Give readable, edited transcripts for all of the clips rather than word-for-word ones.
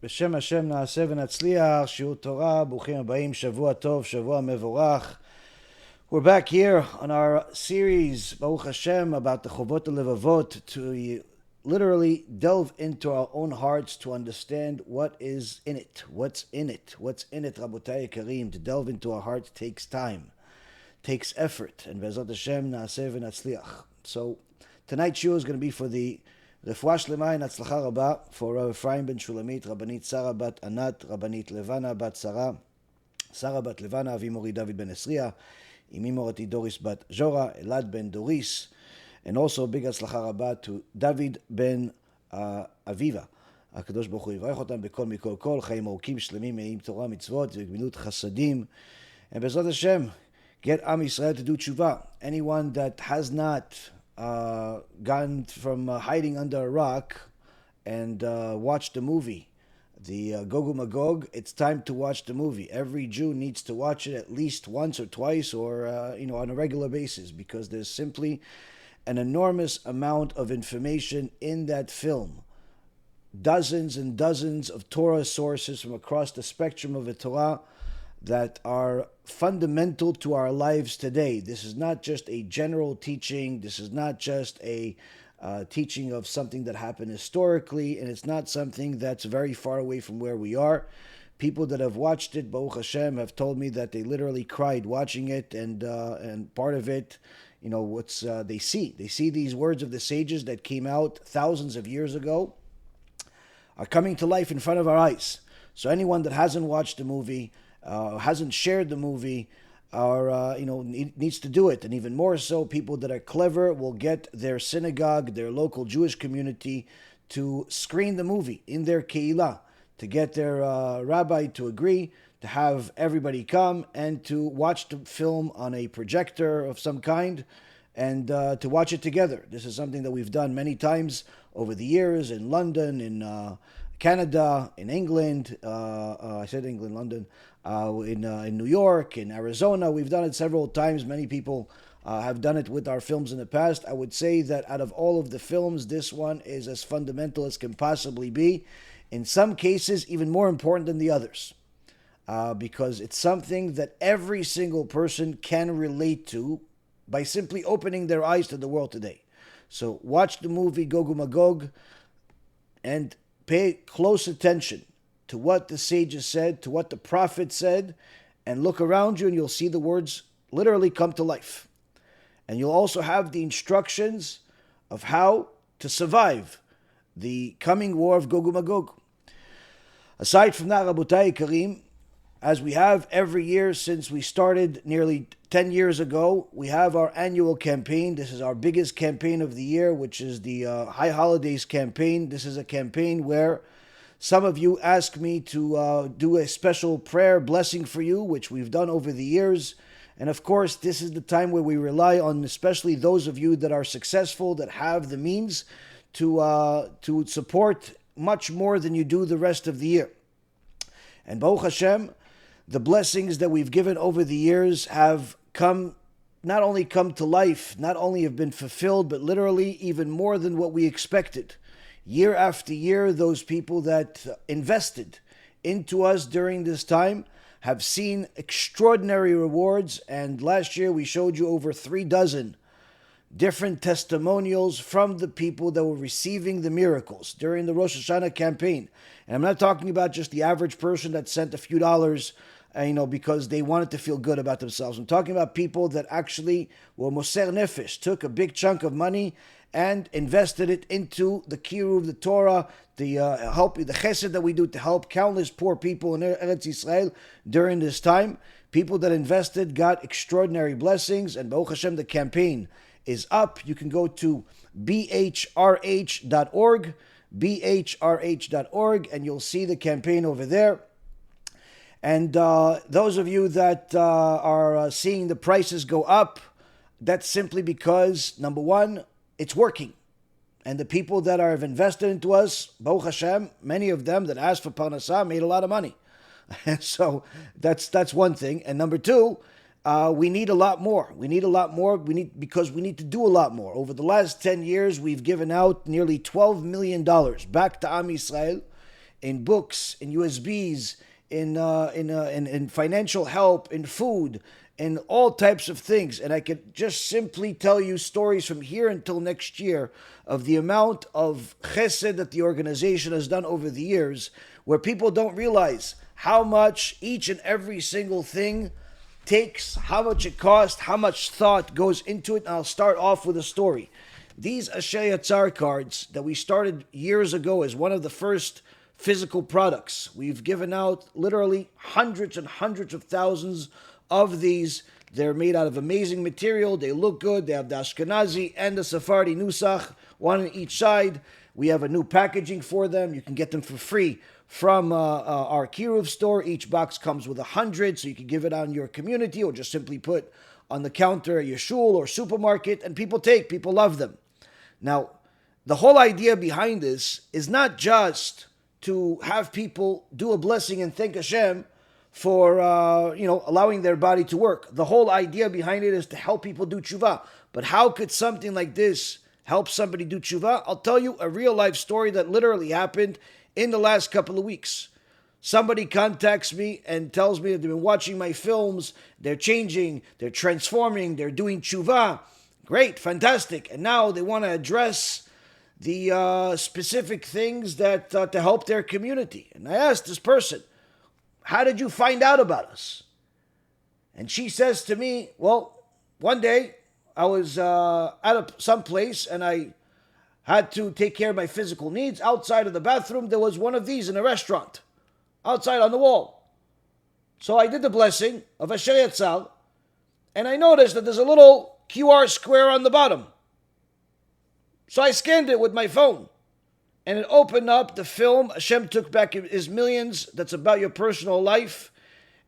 בשם השם נעשה ונצליח, שיעור תורה, ברוכים הבאים, שבוע טוב, שבוע מבורך. We're back here on our series, Baruch HaShem, about the Chovot Halevavot, to literally delve into our own hearts to understand what is in it, what's in it, Rabotai Kareem. To delve into our hearts takes time, takes effort, and Be'ezrat Hashem na'aseh v'natzliach. So tonight's shiur is going to be for the Refuah Shlema and Hatzlacha Rabba for Efraim ben Shulamit, Rabbanit Sarah bat Anat, Rabbanit Levana bat Sarah, Sarah bat Levana, Avi Mori David ben Esriya, Imi Morati Doris bat Jora, Elad ben Doris, and also big Hatzlacha Rabba to David ben Aviva. הקדוש ברוך הוא יברך אותם בכל מכל כל, חיים ארוכים שלמים מלאים תורה מצוות וגמילות חסדים. And בעזרת השם, get Am Yisrael to do tshuva. Anyone that has not gone from hiding under a rock and watched the movie, the Gog Magog, it's time to watch the movie. Every Jew needs to watch it at least once or twice or on a regular basis, because there's simply an enormous amount of information in that film. Dozens and dozens of Torah sources from across the spectrum of the Torah that are fundamental to our lives today. This is not just a general teaching. This is not just a teaching of something that happened historically, and it's not something that's very far away from where we are. People that have watched it, Baruch HaShem, have told me that they literally cried watching it, and part of it, they see these words of the sages that came out thousands of years ago are coming to life in front of our eyes. So anyone that hasn't watched the movie, hasn't shared the movie, or needs to do it. And even more so, people that are clever will get their synagogue, their local Jewish community, to screen the movie in their keilah, to get their rabbi to agree, to have everybody come and to watch the film on a projector of some kind, and to watch it together. This is something that we've done many times over the years in London, in Canada, in England, I said England, London, in New York, in Arizona. We've done it several times. Many people have done it with our films in the past. I would say that out of all of the films, this one is as fundamental as can possibly be. In some cases, even more important than the others, because it's something that every single person can relate to by simply opening their eyes to the world today. So watch the movie Gog Magog and pay close attention to what the sages said, to what the prophet said, and look around you and you'll see the words literally come to life. And you'll also have the instructions of how to survive the coming war of Gog Magog. Aside from that, Rabotai Kareem, as we have every year since we started nearly 10 years ago, we have our annual campaign. This is our biggest campaign of the year, which is the High Holidays campaign. This is a campaign where some of you ask me to do a special prayer blessing for you, which we've done over the years. And of course, this is the time where we rely on especially those of you that are successful, that have the means to support much more than you do the rest of the year. And Baruch HaShem, the blessings that we've given over the years have not only come to life, not only have been fulfilled, but literally even more than what we expected. Year after year, those people that invested into us during this time have seen extraordinary rewards. And last year we showed you over 36 different testimonials from the people that were receiving the miracles during the Rosh Hashanah campaign. And I'm not talking about just the average person that sent a few dollars because they wanted to feel good about themselves. I'm talking about people that actually were Moser Nefesh, took a big chunk of money and invested it into the Kiruv, the Torah, the chesed that we do to help countless poor people in Eretz Yisrael during this time. People that invested got extraordinary blessings, and Baruch HaShem, the campaign is up. You can go to bhrh.org, bhrh.org, and you'll see the campaign over there. And those of you that are seeing the prices go up, that's simply because, number one, it's working. And the people that have invested into us, Baruch Hashem, many of them that asked for Parnassah made a lot of money. So that's one thing. And number two, we need a lot more. Because we need to do a lot more. Over the last 10 years, we've given out nearly $12 million back to Am Yisrael in books, in USBs, in financial help, in food, in all types of things. And I could just simply tell you stories from here until next year of the amount of chesed that the organization has done over the years, where people don't realize how much each and every single thing takes, how much it costs, how much thought goes into it. And I'll start off with a story. These Asher Yatzar cards that we started years ago as one of the first physical products. We've given out literally hundreds and hundreds of thousands of these. They're made out of amazing material. They look good. They have the Ashkenazi and the Sephardi Nusach, one on each side. We have a new packaging for them. You can get them for free from our Kiruv store. Each box comes with 100, so you can give it out in your community or just simply put on the counter at your shul or supermarket, and people love them. Now, the whole idea behind this is not just to have people do a blessing and thank Hashem for allowing their body to work. The whole idea behind it is to help people do tshuva. But how could something like this help somebody do tshuva? I'll tell you a real life story that literally happened in the last couple of weeks. Somebody contacts me and tells me that they've been watching my films, they're changing, they're transforming, they're doing tshuva. Great, fantastic. And now they want to address the specific things that to help their community. And I asked this person, how did you find out about us? And she says to me, well, one day I was at some place and I had to take care of my physical needs. Outside of the bathroom, there was one of these in a restaurant, outside on the wall. So I did the blessing of Asher Yatzal, and I noticed that there's a little QR square on the bottom. So I scanned it with my phone, and it opened up the film, Hashem Took Back His Millions, that's about your personal life.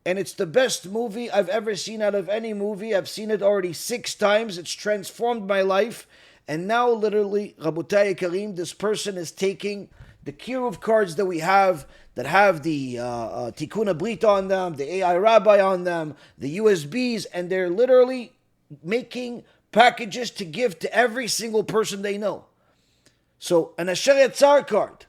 And it's the best movie I've ever seen out of any movie. I've seen it already 6 times. It's transformed my life. And now, literally, Rabotai Karim, this person is taking the Kiruv cards that we have, that have the Tikkun Brit on them, the AI Rabbi on them, the USBs, and they're literally making packages to give to every single person they know. So an Asher Yatzar card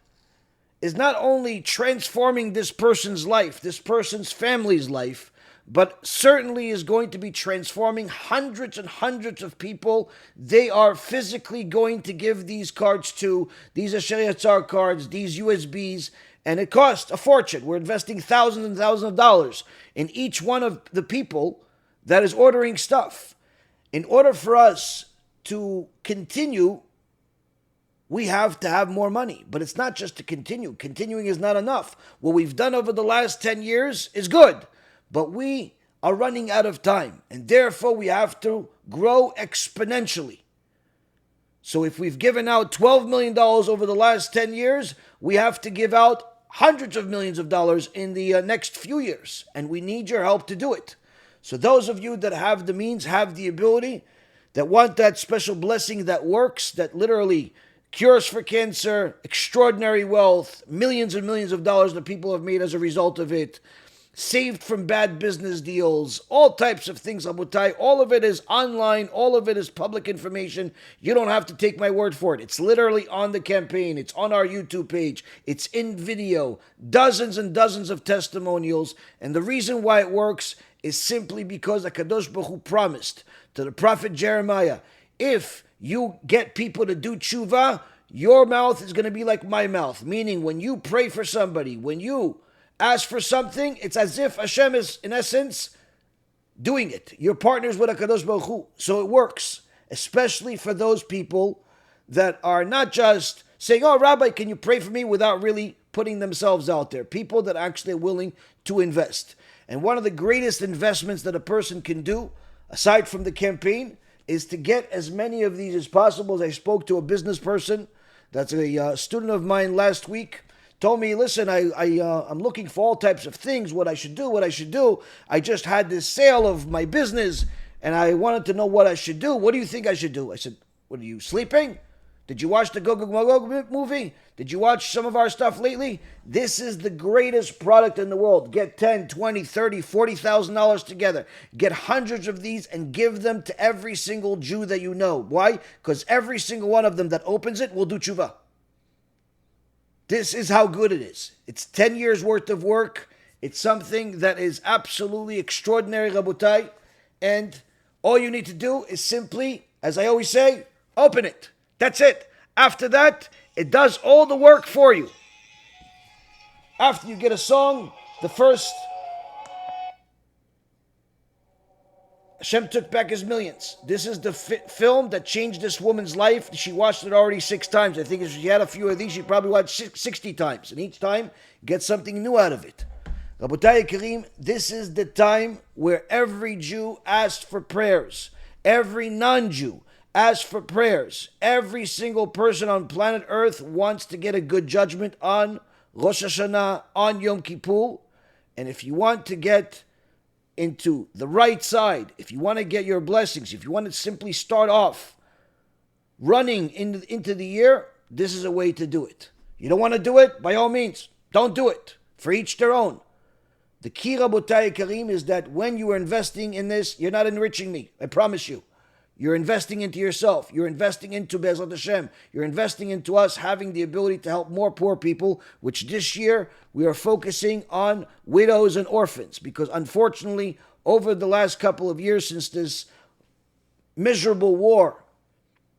is not only transforming this person's life, this person's family's life, but certainly is going to be transforming hundreds and hundreds of people they are physically going to give these cards to, these Asher Yatzar cards, these USBs, and it costs a fortune. We're investing thousands and thousands of dollars in each one of the people that is ordering stuff. In order for us to continue, we have to have more money. But it's not just to continue. Continuing is not enough. What we've done over the last 10 years is good, but we are running out of time, and therefore we have to grow exponentially. So if we've given out $12 million over the last 10 years, we have to give out hundreds of millions of dollars in the next few years, and we need your help to do it. So those of you that have the means, have the ability, that want that special blessing that works, that literally cures for cancer, extraordinary wealth, millions and millions of dollars that people have made as a result of it, saved from bad business deals, all types of things, Abutai. All of it is online. All of it is public information. You don't have to take my word for it. It's literally on the campaign. It's on our YouTube page. It's in video. Dozens and dozens of testimonials. And the reason why it works is simply because HaKadosh Baruch Hu promised to the prophet Jeremiah, if you get people to do tshuva, your mouth is going to be like my mouth. Meaning, when you pray for somebody, when you ask for something, it's as if Hashem is, in essence, doing it. You're partners with HaKadosh Baruch Hu. So it works, especially for those people that are not just saying, oh, Rabbi, can you pray for me, without really putting themselves out there. People that actually are willing to invest. And one of the greatest investments that a person can do, aside from the campaign, is to get as many of these as possible. I spoke to a business person that's a student of mine last week, told me, listen, I'm looking for all types of things, what I should do. I just had this sale of my business, and I wanted to know what I should do. What do you think I should do? I said, what, are you sleeping? Did you watch the Gog Magog movie? Did you watch some of our stuff lately? This is the greatest product in the world. Get $10, $20, $30, $40,000 together. Get hundreds of these and give them to every single Jew that you know. Why? Because every single one of them that opens it will do tshuva. This is how good it is. It's 10 years worth of work. It's something that is absolutely extraordinary, Rabotai. And all you need to do is simply, as I always say, open it. That's it. After that, it does all the work for you. After you get a song, the first, Hashem took back his millions. This is the film that changed this woman's life. She watched it already 6 times. I think if she had a few of these, she probably watched 60 times. And each time, get something new out of it. Rabotai Karim, this is the time where every Jew asks for prayers. Every non-Jew asks for prayers. Every single person on planet Earth wants to get a good judgment on Rosh Hashanah, on Yom Kippur. And if you want to get into the right side, if you want to get your blessings, if you want to simply start off running into the year, this is a way to do it. You don't want to do it? By all means, don't do it. For each their own. The key, Rabotai Karim, is that when you are investing in this, you're not enriching me. I promise you. You're investing into yourself. You're investing into Be'ezrat Hashem. You're investing into us having the ability to help more poor people, which this year we are focusing on widows and orphans. Because unfortunately, over the last couple of years since this miserable war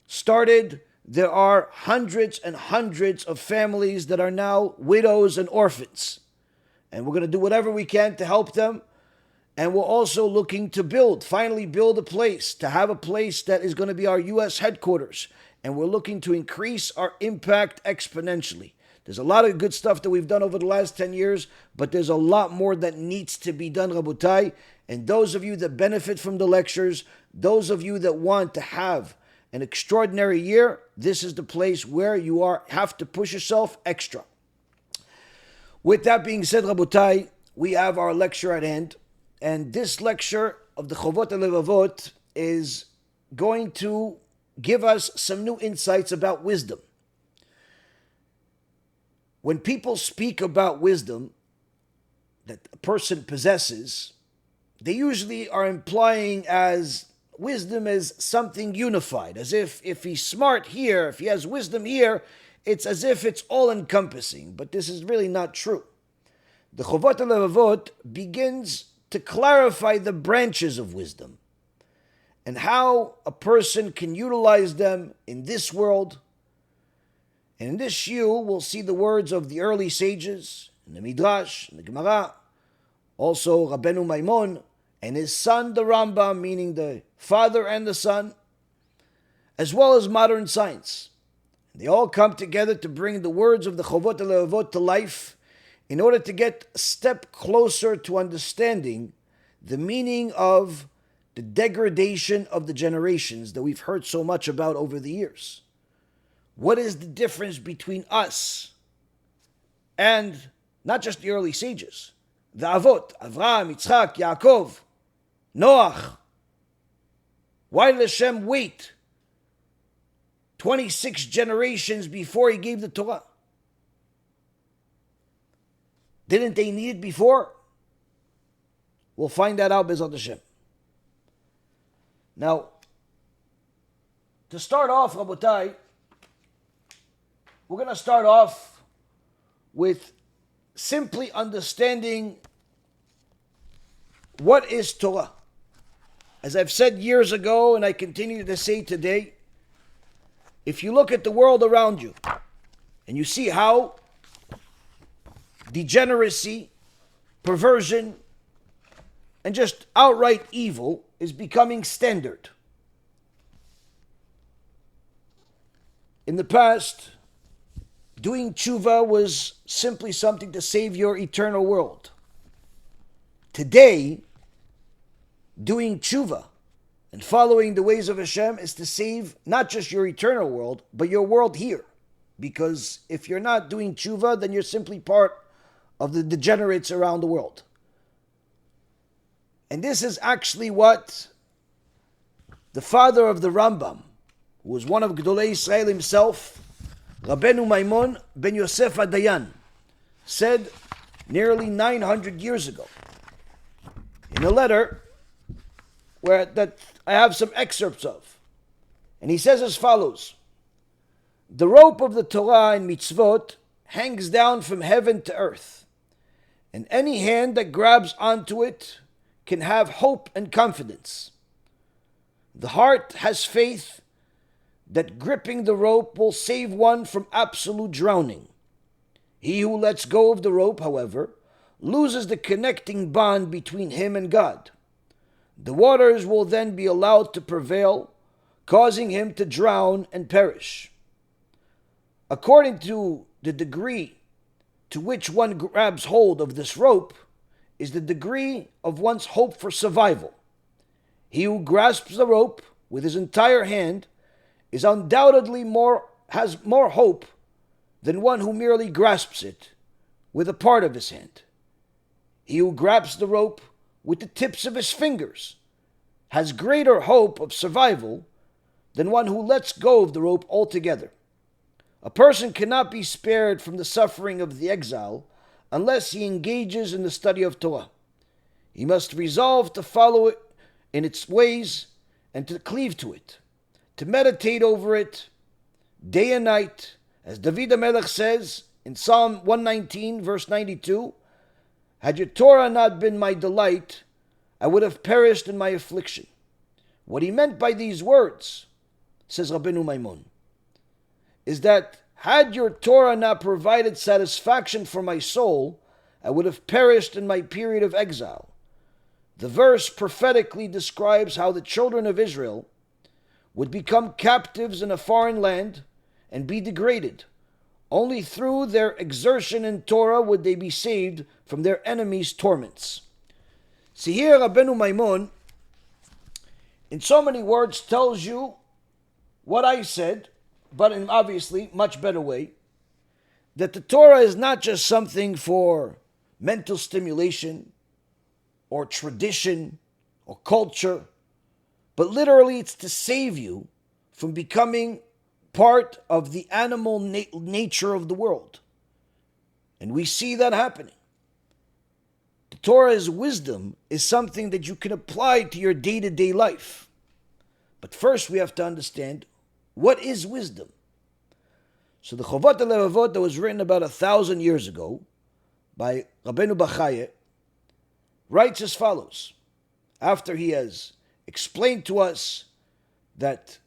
started, there are hundreds and hundreds of families that are now widows and orphans. And we're going to do whatever we can to help them. And we're also looking to finally build a place, to have a place that is going to be our U.S. headquarters. And we're looking to increase our impact exponentially. There's a lot of good stuff that we've done over the last 10 years, but there's a lot more that needs to be done, Rabotai. And those of you that benefit from the lectures, those of you that want to have an extraordinary year, this is the place where you have to push yourself extra. With that being said, Rabotai, we have our lecture at hand. And this lecture of the Chovot Halevavot is going to give us some new insights about wisdom. When people speak about wisdom that a person possesses, they usually are implying as wisdom as something unified, as if he's smart here, if he has wisdom here, it's as if it's all-encompassing. But this is really not true. The Chovot Halevavot begins to clarify the branches of wisdom and how a person can utilize them in this world. And in this shiur, we'll see the words of the early sages, in the Midrash, in the Gemara, also Rabbeinu Maimon, and his son, the Rambam, meaning the father and the son, as well as modern science. They all come together to bring the words of the Chovot Halevavot to life in order to get a step closer to understanding the meaning of the degradation of the generations that we've heard so much about over the years. What is the difference between us and not just the early sages, the Avot, Avraham, Yitzchak, Yaakov, Noach? Why did Hashem wait 26 generations before he gave the Torah? Didn't they need it before? We'll find that out, Be'ezrat Hashem. Now, to start off, Rabotai, we're going to start off with simply understanding what is Torah. As I've said years ago, and I continue to say today, if you look at the world around you, and you see how degeneracy, perversion, and just outright evil is becoming standard. In the past, doing tshuva was simply something to save your eternal world. Today, doing tshuva and following the ways of Hashem is to save not just your eternal world, but your world here. Because if you're not doing tshuva, then you're simply part of the degenerates around the world. And this is actually what the father of the Rambam, who was one of Gedolei Israel himself, Rabbeinu Maimon ben Yosef Adayan, said nearly 900 years ago in a letter that I have some excerpts of. And he says as follows: the rope of the Torah and mitzvot hangs down from heaven to earth, and any hand that grabs onto it can have hope and confidence. The heart has faith that gripping the rope will save one from absolute drowning. He who lets go of the rope, however, loses the connecting bond between him and God. The waters will then be allowed to prevail, causing him to drown and perish. According to the degree to which one grabs hold of this rope is the degree of one's hope for survival. He who grasps the rope with his entire hand is undoubtedly has more hope than one who merely grasps it with a part of his hand. He who grabs the rope with the tips of his fingers has greater hope of survival than one who lets go of the rope altogether. A person cannot be spared from the suffering of the exile unless he engages in the study of Torah. He must resolve to follow it in its ways and to cleave to it, to meditate over it day and night, as David HaMelech says in Psalm 119, verse 92, "Had your Torah not been my delight, I would have perished in my affliction." What he meant by these words, says Rabbeinu Maimon, is that had your Torah not provided satisfaction for my soul, I would have perished in my period of exile. The verse prophetically describes how the children of Israel would become captives in a foreign land and be degraded. Only through their exertion in Torah would they be saved from their enemies' torments. See here, Rabbeinu Maimon, in so many words, tells you what I said, but in obviously much better way, that the Torah is not just something for mental stimulation or tradition or culture, but literally it's to save you from becoming part of the animal nature of the world. And we see that happening. The Torah's wisdom is something that you can apply to your day-to-day life. But first we have to understand, what is wisdom? So the Chovot Halevavot that was written about 1,000 years ago by Rabbeinu Bachaya writes as follows, after he has explained to us that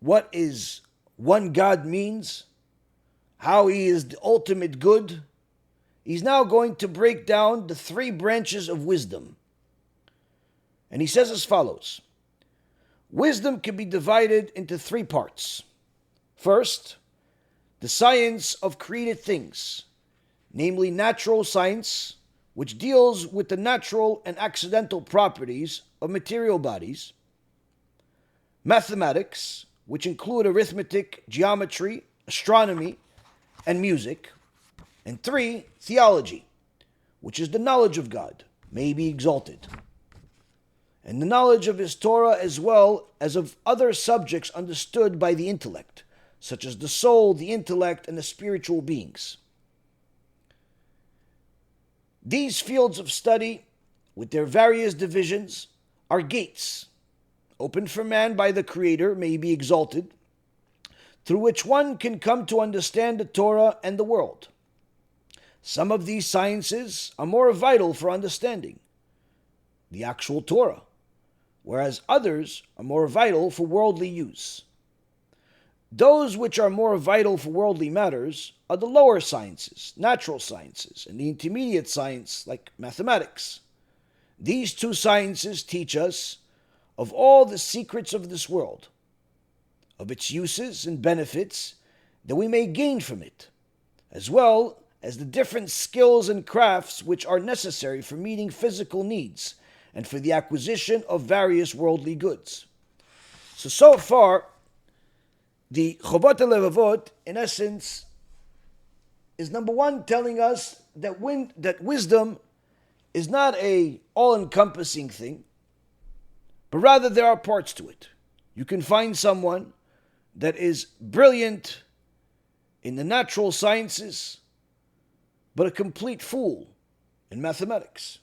what is one God means, how he is the ultimate good, he's now going to break down the 3 branches of wisdom. And he says as follows, wisdom can be divided into 3 parts. First, the science of created things, namely natural science, which deals with the natural and accidental properties of material bodies. Mathematics, which include arithmetic, geometry, astronomy, and music. And 3, theology, which is the knowledge of God, may be exalted, and the knowledge of his Torah as well as of other subjects understood by the intellect, such as the soul, the intellect, and the spiritual beings. These fields of study, with their various divisions, are gates, opened for man by the Creator, may be exalted, through which one can come to understand the Torah and the world. Some of these sciences are more vital for understanding the actual Torah, whereas others are more vital for worldly use. Those which are more vital for worldly matters are the lower sciences, natural sciences, and the intermediate science like mathematics. These 2 sciences teach us of all the secrets of this world, of its uses and benefits that we may gain from it, as well as the different skills and crafts which are necessary for meeting physical needs and for the acquisition of various worldly goods. So far, the Chovot Halevavot, in essence, is number 1 telling us that wisdom is not a all-encompassing thing, but rather there are parts to it. You can find someone that is brilliant in the natural sciences, but a complete fool in mathematics.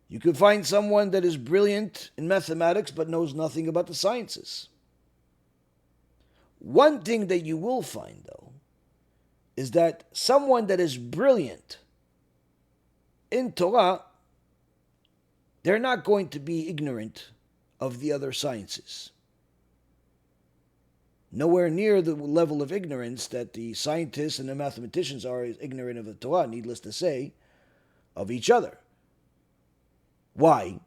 You can find someone that is brilliant in mathematics but knows nothing about the sciences. One thing that you will find, though, is that someone that is brilliant in Torah, they're not going to be ignorant of the other sciences. Nowhere near the level of ignorance that the scientists and the mathematicians are ignorant of the Torah, needless to say, of each other. Why?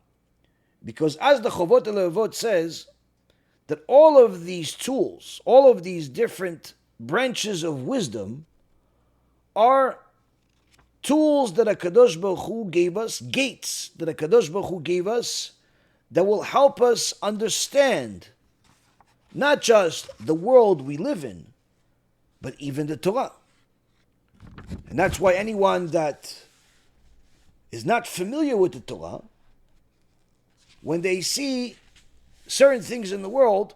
Because as the Chovot Halevavot says, that all of these tools, all of these different branches of wisdom are tools that HaKadosh Baruch Hu gave us, gates that HaKadosh Baruch Hu gave us, that will help us understand not just the world we live in, but even the Torah. And that's why anyone that is not familiar with the Torah, when they see certain things in the world,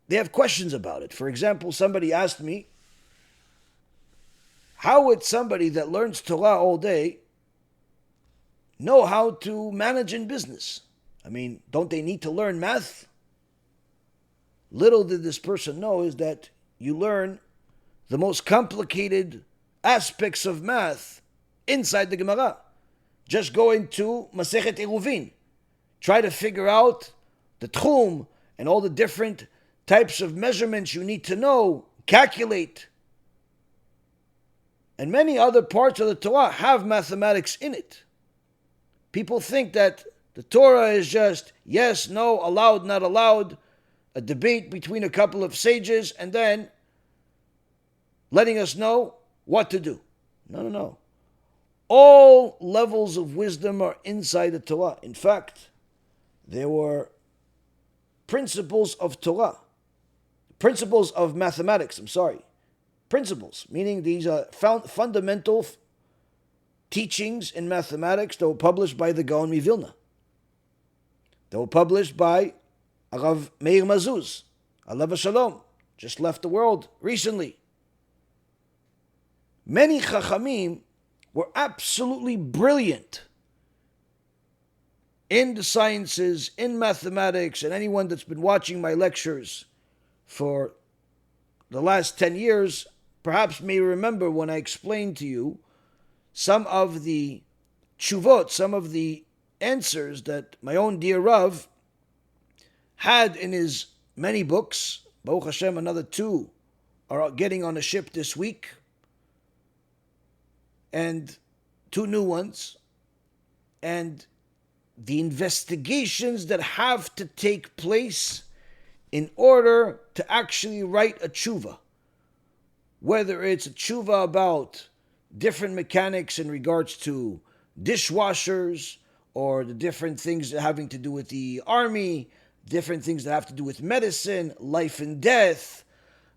they have questions about it. For example, somebody asked me, how would somebody that learns Torah all day know how to manage in business? I mean, don't they need to learn math? Little did this person know is that you learn the most complicated aspects of math inside the Gemara. Just go into Masechet Eruvin. Try to figure out the tchum and all the different types of measurements you need to know, calculate. And many other parts of the Torah have mathematics in it. People think that the Torah is just yes, no, allowed, not allowed, a debate between a couple of sages, and then letting us know what to do. No. All levels of wisdom are inside the Torah. In fact, there were principles of Torah, principles of mathematics, principles, meaning these are fundamental teachings in mathematics that were published by the Gaon Mivilna. They were published by Rav Meir Mazuz, Alav Shalom, just left the world recently. Many Chachamim were absolutely brilliant in the sciences, in mathematics, and anyone that's been watching my lectures for the last 10 years perhaps may remember when I explained to you some of the tshuvot, some of the answers that my own dear Rav had in his many books. Baruch HaShem, another 2 are getting on a ship this week, and 2 new ones, and the investigations that have to take place in order to actually write a tshuva. Whether it's a tshuva about different mechanics in regards to dishwashers, or the different things having to do with the army, different things that have to do with medicine, life and death,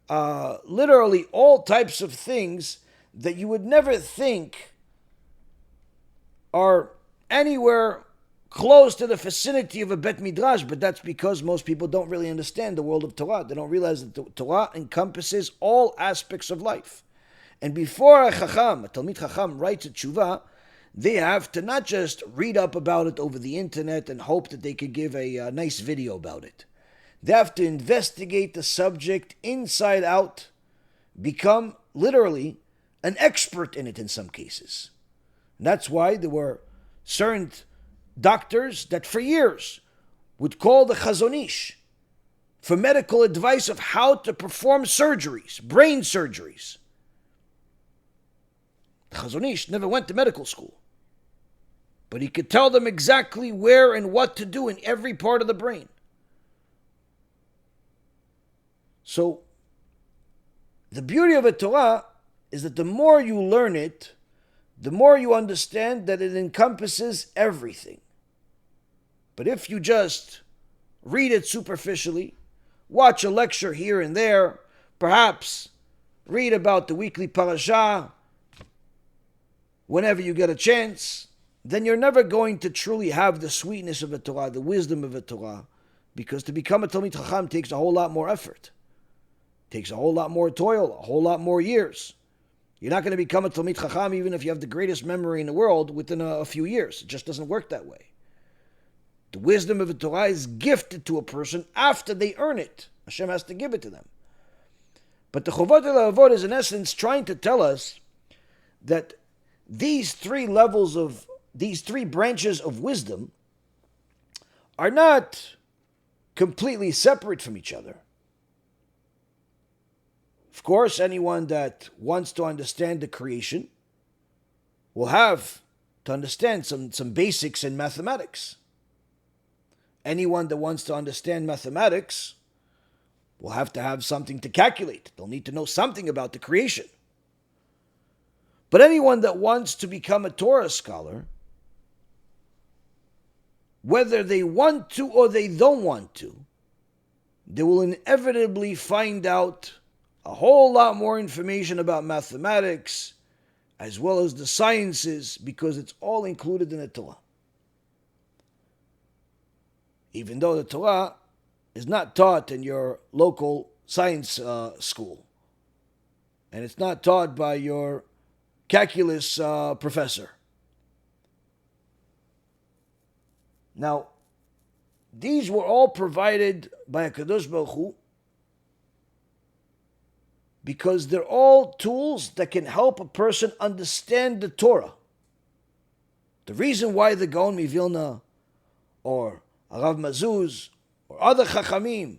literally all types of things that you would never think are anywhere close to the vicinity of a Bet Midrash, but that's because most people don't really understand the world of Torah. They don't realize that the Torah encompasses all aspects of life. And before a Talmid Chacham writes a tshuva, they have to not just read up about it over the internet and hope that they could give a nice video about it. They have to investigate the subject inside out, become literally an expert in it in some cases. And that's why there were certain doctors that for years would call the Chazon Ish for medical advice of how to perform surgeries, brain surgeries. The Chazon Ish never went to medical school, but he could tell them exactly where and what to do in every part of the brain. So, the beauty of a Torah is that the more you learn it, the more you understand that it encompasses everything. But if you just read it superficially, watch a lecture here and there, perhaps read about the weekly parasha whenever you get a chance, then you're never going to truly have the sweetness of a Torah, the wisdom of a Torah, because to become a Talmid Chacham takes a whole lot more effort. Takes a whole lot more toil, a whole lot more years. You're not going to become a Talmid Chacham even if you have the greatest memory in the world within a few years. It just doesn't work that way. The wisdom of the Torah is gifted to a person after they earn it. Hashem has to give it to them. But the Chovot Halevavot is in essence trying to tell us that these three branches of wisdom are not completely separate from each other. Of course, anyone that wants to understand the creation will have to understand some basics in mathematics. Anyone that wants to understand mathematics will have to have something to calculate. They'll need to know something about the creation. But anyone that wants to become a Torah scholar, whether they want to or they don't want to, they will inevitably find out a whole lot more information about mathematics as well as the sciences, because it's all included in the Torah. Even though the Torah is not taught in your local science school, and it's not taught by your calculus professor. Now, these were all provided by HaKadosh Baruch Hu because they're all tools that can help a person understand the Torah. The reason why the Gaon Mivilna or Arav Mazuz or other Chachamim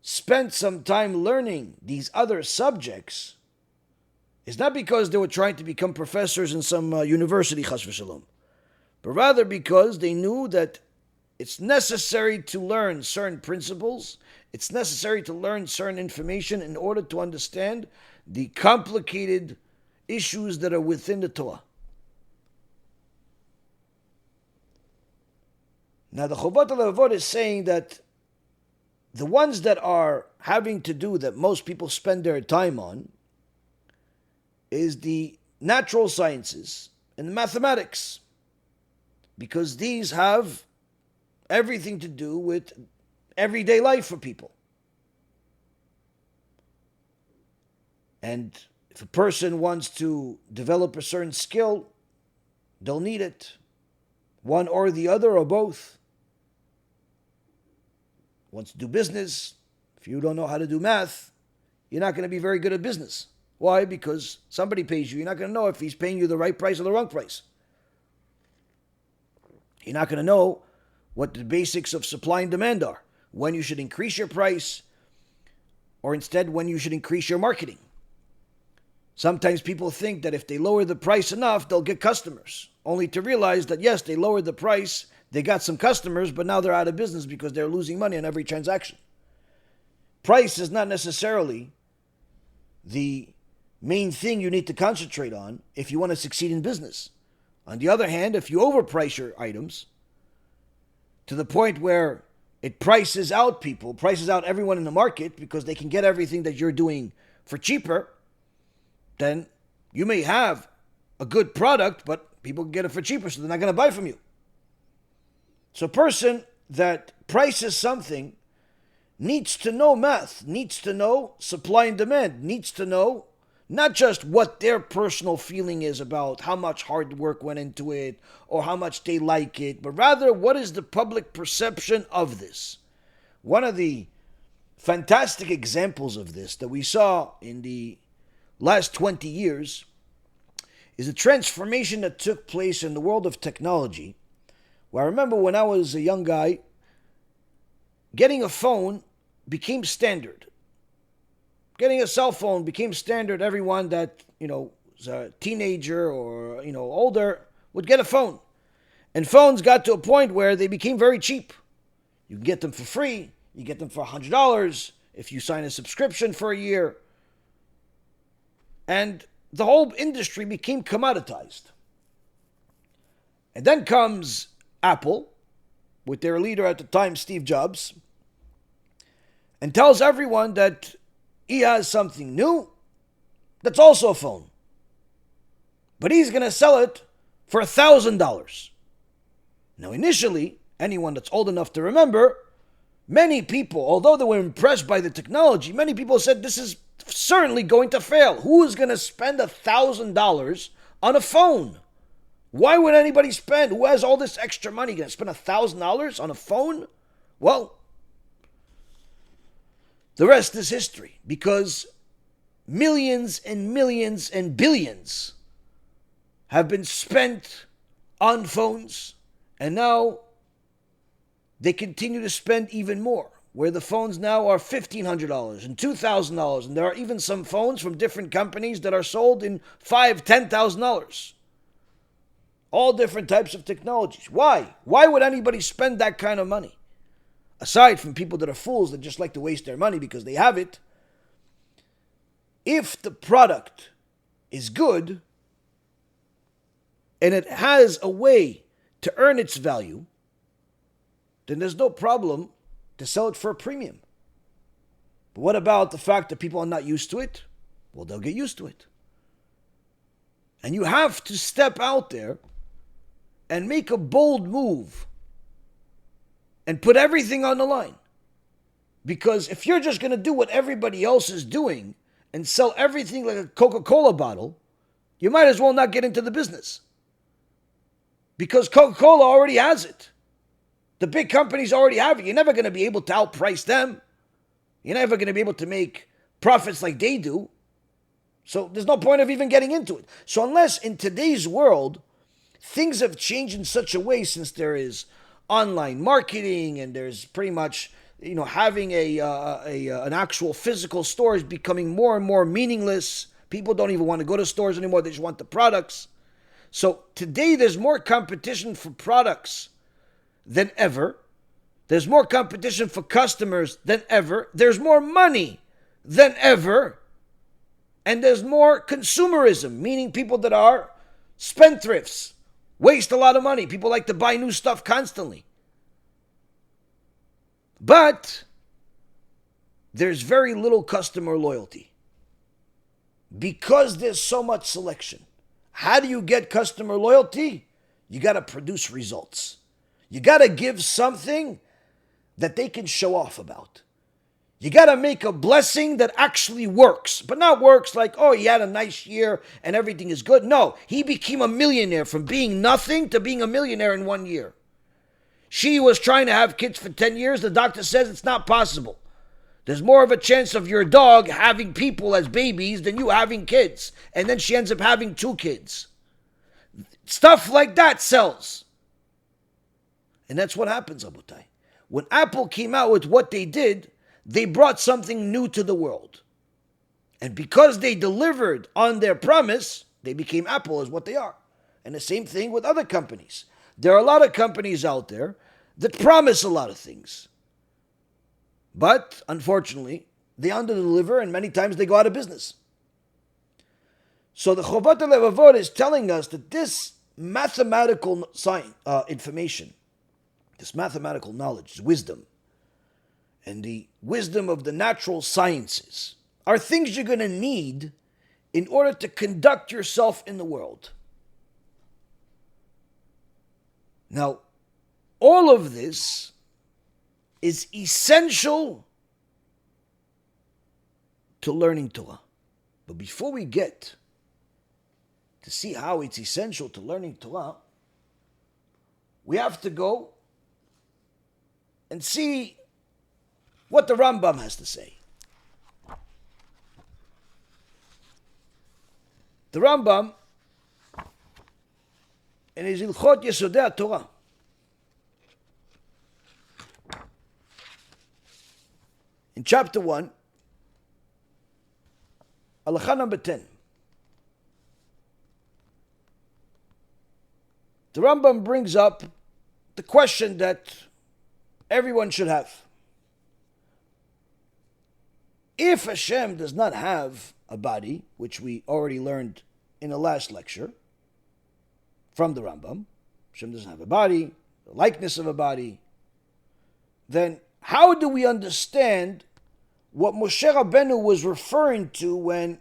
spent some time learning these other subjects is not because they were trying to become professors in some university, chas v'shalom, but rather because they knew that it's necessary to learn certain principles, it's necessary to learn certain information in order to understand the complicated issues that are within the Torah. Now the Chovot Halevavot is saying that the ones that are having to do, that most people spend their time on, is the natural sciences and the mathematics, because these have everything to do with everyday life for people. And if a person wants to develop a certain skill, they'll need it, one or the other or both. Wants to do business, if you don't know how to do math, you're not going to be very good at business. Why? Because somebody pays you. You're not going to know if he's paying you the right price or the wrong price. You're not going to know what the basics of supply and demand are, when you should increase your price, or instead when you should increase your marketing. Sometimes people think that if they lower the price enough, they'll get customers, only to realize that yes, they lowered the price, they got some customers, but now they're out of business because they're losing money on every transaction. Price is not necessarily the main thing you need to concentrate on if you want to succeed in business. On the other hand, if you overprice your items to the point where it prices out people, prices out everyone in the market because they can get everything that you're doing for cheaper, then you may have a good product, but people can get it for cheaper, so they're not going to buy from you. So a person that prices something needs to know math, needs to know supply and demand, needs to know not just what their personal feeling is about how much hard work went into it or how much they like it, but rather what is the public perception of this. One of the fantastic examples of this that we saw in the last 20 years is a transformation that took place in the world of technology. Well, I remember when I was a young guy, getting a phone became standard. Getting a cell phone became standard. Everyone that, was a teenager or, older would get a phone. And phones got to a point where they became very cheap. You can get them for free. You get them for $100 if you sign a subscription for a year. And the whole industry became commoditized. And then comes Apple, with their leader at the time, Steve Jobs, and tells everyone that he has something new that's also a phone. But he's going to sell it for $1,000. Now, initially, anyone that's old enough to remember, many people, although they were impressed by the technology, many people said this is certainly going to fail. Who is going to spend $1,000 on a phone? Why would anybody spend? Who has all this extra money going to spend $1,000 on a phone? Well, the rest is history, because millions and millions and billions have been spent on phones, and now they continue to spend even more, where the phones now are $1,500 and $2,000, and there are even some phones from different companies that are sold in $5,000, $10,000. All different types of technologies. Why? Why would anybody spend that kind of money? Aside from people that are fools that just like to waste their money because they have it, if the product is good and it has a way to earn its value, then there's no problem to sell it for a premium. But what about the fact that people are not used to it? Well, they'll get used to it. And you have to step out there and make a bold move and put everything on the line. Because if you're just going to do what everybody else is doing and sell everything like a Coca-Cola bottle, you might as well not get into the business. Because Coca-Cola already has it. The big companies already have it. You're never going to be able to outprice them. You're never going to be able to make profits like they do. So there's no point of even getting into it. So unless in today's world, things have changed in such a way, since there is online marketing and there's pretty much, having an actual physical store is becoming more and more meaningless. People don't even want to go to stores anymore. They just want the products. So today there's more competition for products than ever. There's more competition for customers than ever. There's more money than ever. And there's more consumerism, meaning people that are spendthrifts, waste a lot of money. People like to buy new stuff constantly. But there's very little customer loyalty because there's so much selection. How do you get customer loyalty? You got to produce results. You got to give something that they can show off about. You got to make a blessing that actually works, but not works like, oh, he had a nice year and everything is good. No, he became a millionaire from being nothing to being a millionaire in 1 year. She was trying to have kids for 10 years. The doctor says it's not possible. There's more of a chance of your dog having people as babies than you having kids. And then she ends up having 2 kids. Stuff like that sells. And that's what happens, Abutai. When Apple came out with what they did, they brought something new to the world. And because they delivered on their promise, they became Apple as what they are. And the same thing with other companies. There are a lot of companies out there that promise a lot of things. But, unfortunately, they underdeliver and many times they go out of business. So the Chovot Halevavot is telling us that this mathematical information, this mathematical knowledge, wisdom, and the wisdom of the natural sciences are things you're going to need in order to conduct yourself in the world. Now, all of this is essential to learning Torah. But before we get to see how it's essential to learning Torah, we have to go and see what the Rambam has to say. The Rambam, in his Hilchot Yesodei Torah, in chapter 1, Halacha number 10, the Rambam brings up the question that everyone should have. If Hashem does not have a body, which we already learned in the last lecture from the Rambam, Hashem doesn't have a body, the likeness of a body, then how do we understand what Moshe Rabbeinu was referring to when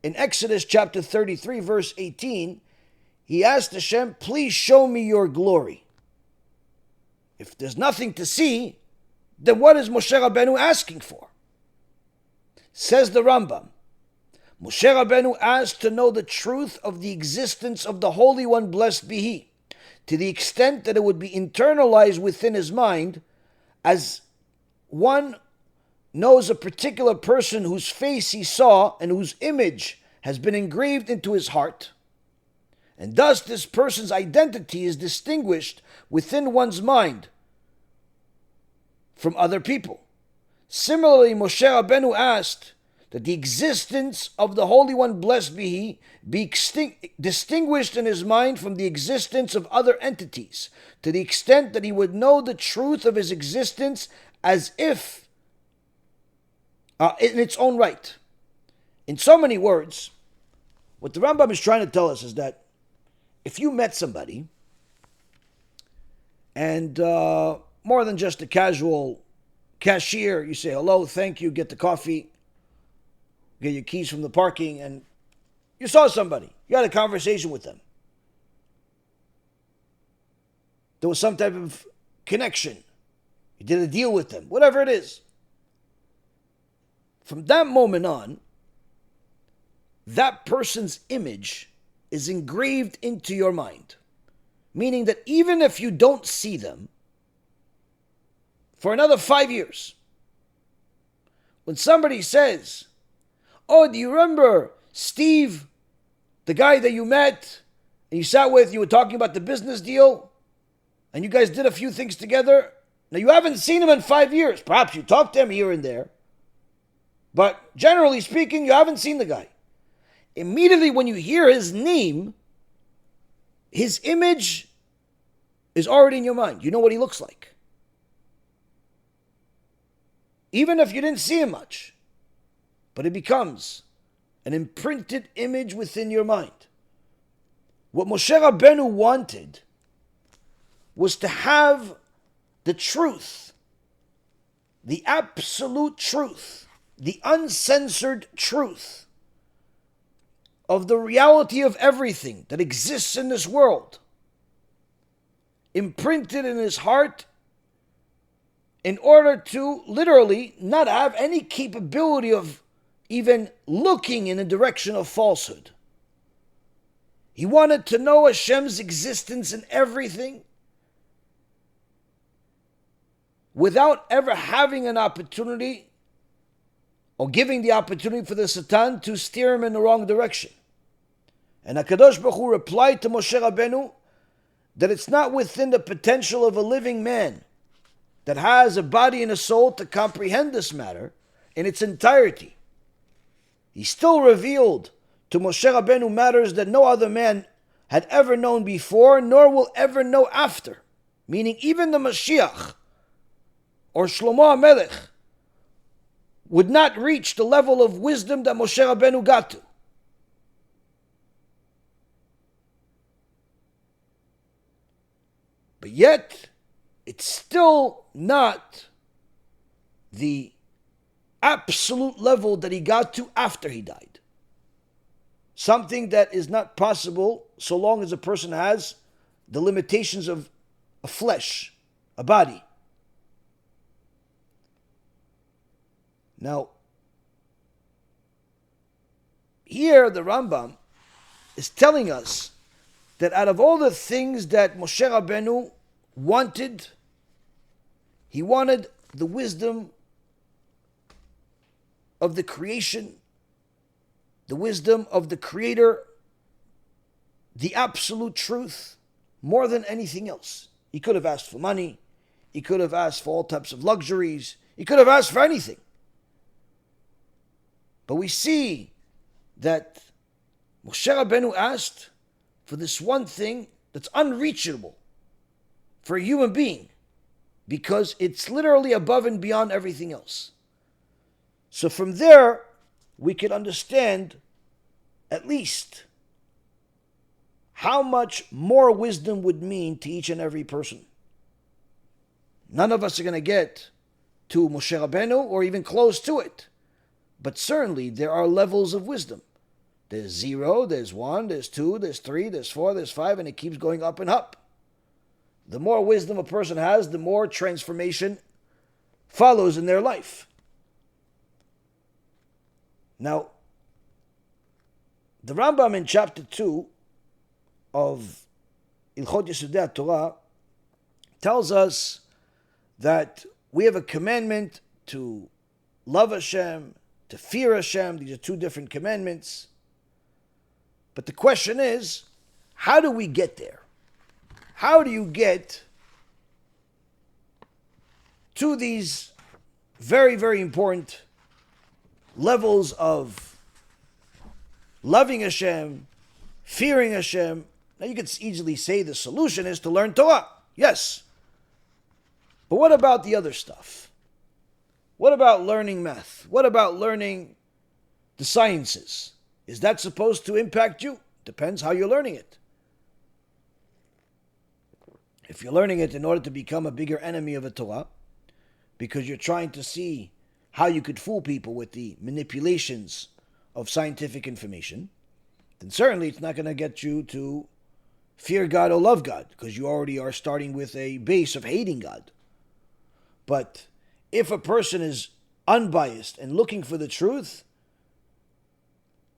in Exodus chapter 33 verse 18 he asked Hashem, please show me your glory? If there's nothing to see, then what is Moshe Rabbeinu asking for? Says the Rambam, Moshe Rabbeinu asked to know the truth of the existence of the Holy One, blessed be He, to the extent that it would be internalized within his mind as one knows a particular person whose face he saw and whose image has been engraved into his heart, and thus this person's identity is distinguished within one's mind from other people. Similarly, Moshe Rabbeinu asked that the existence of the Holy One, blessed be He, be distinguished in his mind from the existence of other entities, to the extent that he would know the truth of his existence as if in its own right. In so many words, what the Rambam is trying to tell us is that if you met somebody and more than just a casual cashier, you say hello, thank you, get the coffee, get your keys from the parking, and you saw somebody, you had a conversation with them. There was some type of connection. You did a deal with them, whatever it is. From that moment on, that person's image is engraved into your mind. Meaning that even if you don't see them for another 5 years, when somebody says, oh, do you remember Steve, the guy that you met and you sat with, you were talking about the business deal, and you guys did a few things together? Now, you haven't seen him in 5 years. Perhaps you talked to him here and there. But generally speaking, you haven't seen the guy. Immediately when you hear his name, his image is already in your mind. You know what he looks like. Even if you didn't see him much. But it becomes an imprinted image within your mind. What Moshe Rabbeinu wanted was to have the truth, the absolute truth, the uncensored truth of the reality of everything that exists in this world, imprinted in his heart, in order to literally not have any capability of even looking in the direction of falsehood. He wanted to know Hashem's existence in everything without ever having an opportunity or giving the opportunity for the Satan to steer him in the wrong direction. And HaKadosh Baruch Hu replied to Moshe Rabbeinu that it's not within the potential of a living man that has a body and a soul to comprehend this matter in its entirety. He still revealed to Moshe Rabbeinu matters that no other man had ever known before, nor will ever know after. Meaning even the Mashiach or Shlomo HaMelech would not reach the level of wisdom that Moshe Rabbeinu got to. But yet, it's still not the absolute level that he got to after he died. Something that is not possible so long as a person has the limitations of a flesh, a body. Now, here the Rambam is telling us that out of all the things that Moshe Rabbeinu wanted, he wanted the wisdom of the creation, the wisdom of the Creator, the absolute truth, more than anything else. He could have asked for money. He could have asked for all types of luxuries. He could have asked for anything. But we see that Moshe Rabbeinu asked for this one thing that's unreachable for a human being, because it's literally above and beyond everything else. So from there, we can understand at least how much more wisdom would mean to each and every person. None of us are going to get to Moshe Rabbeinu or even close to it. But certainly there are levels of wisdom. There's 0, there's 1, there's 2, there's 3, there's 4, there's 5, and it keeps going up and up. The more wisdom a person has, the more transformation follows in their life. Now, the Rambam in chapter 2 of Ilchot Yesodei Torah tells us that we have a commandment to love Hashem, to fear Hashem. These are two different commandments. But the question is, how do we get there? How do you get to these very, very important levels of loving Hashem, fearing Hashem? Now you could easily say the solution is to learn Torah. Yes. But what about the other stuff? What about learning math? What about learning the sciences? Is that supposed to impact you? Depends how you're learning it. If you're learning it in order to become a bigger enemy of the Torah, because you're trying to see how you could fool people with the manipulations of scientific information, then certainly it's not going to get you to fear God or love God, because you already are starting with a base of hating God. But if a person is unbiased and looking for the truth,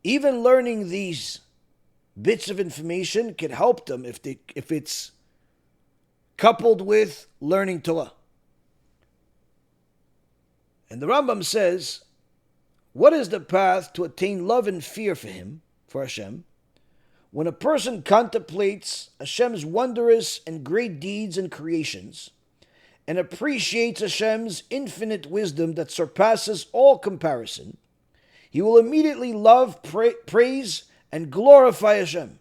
even learning these bits of information can help them if it's coupled with learning Torah. And the Rambam says, what is the path to attain love and fear for him, for Hashem, when a person contemplates Hashem's wondrous and great deeds and creations, and appreciates Hashem's infinite wisdom that surpasses all comparison? He will immediately love, praise, and glorify Hashem,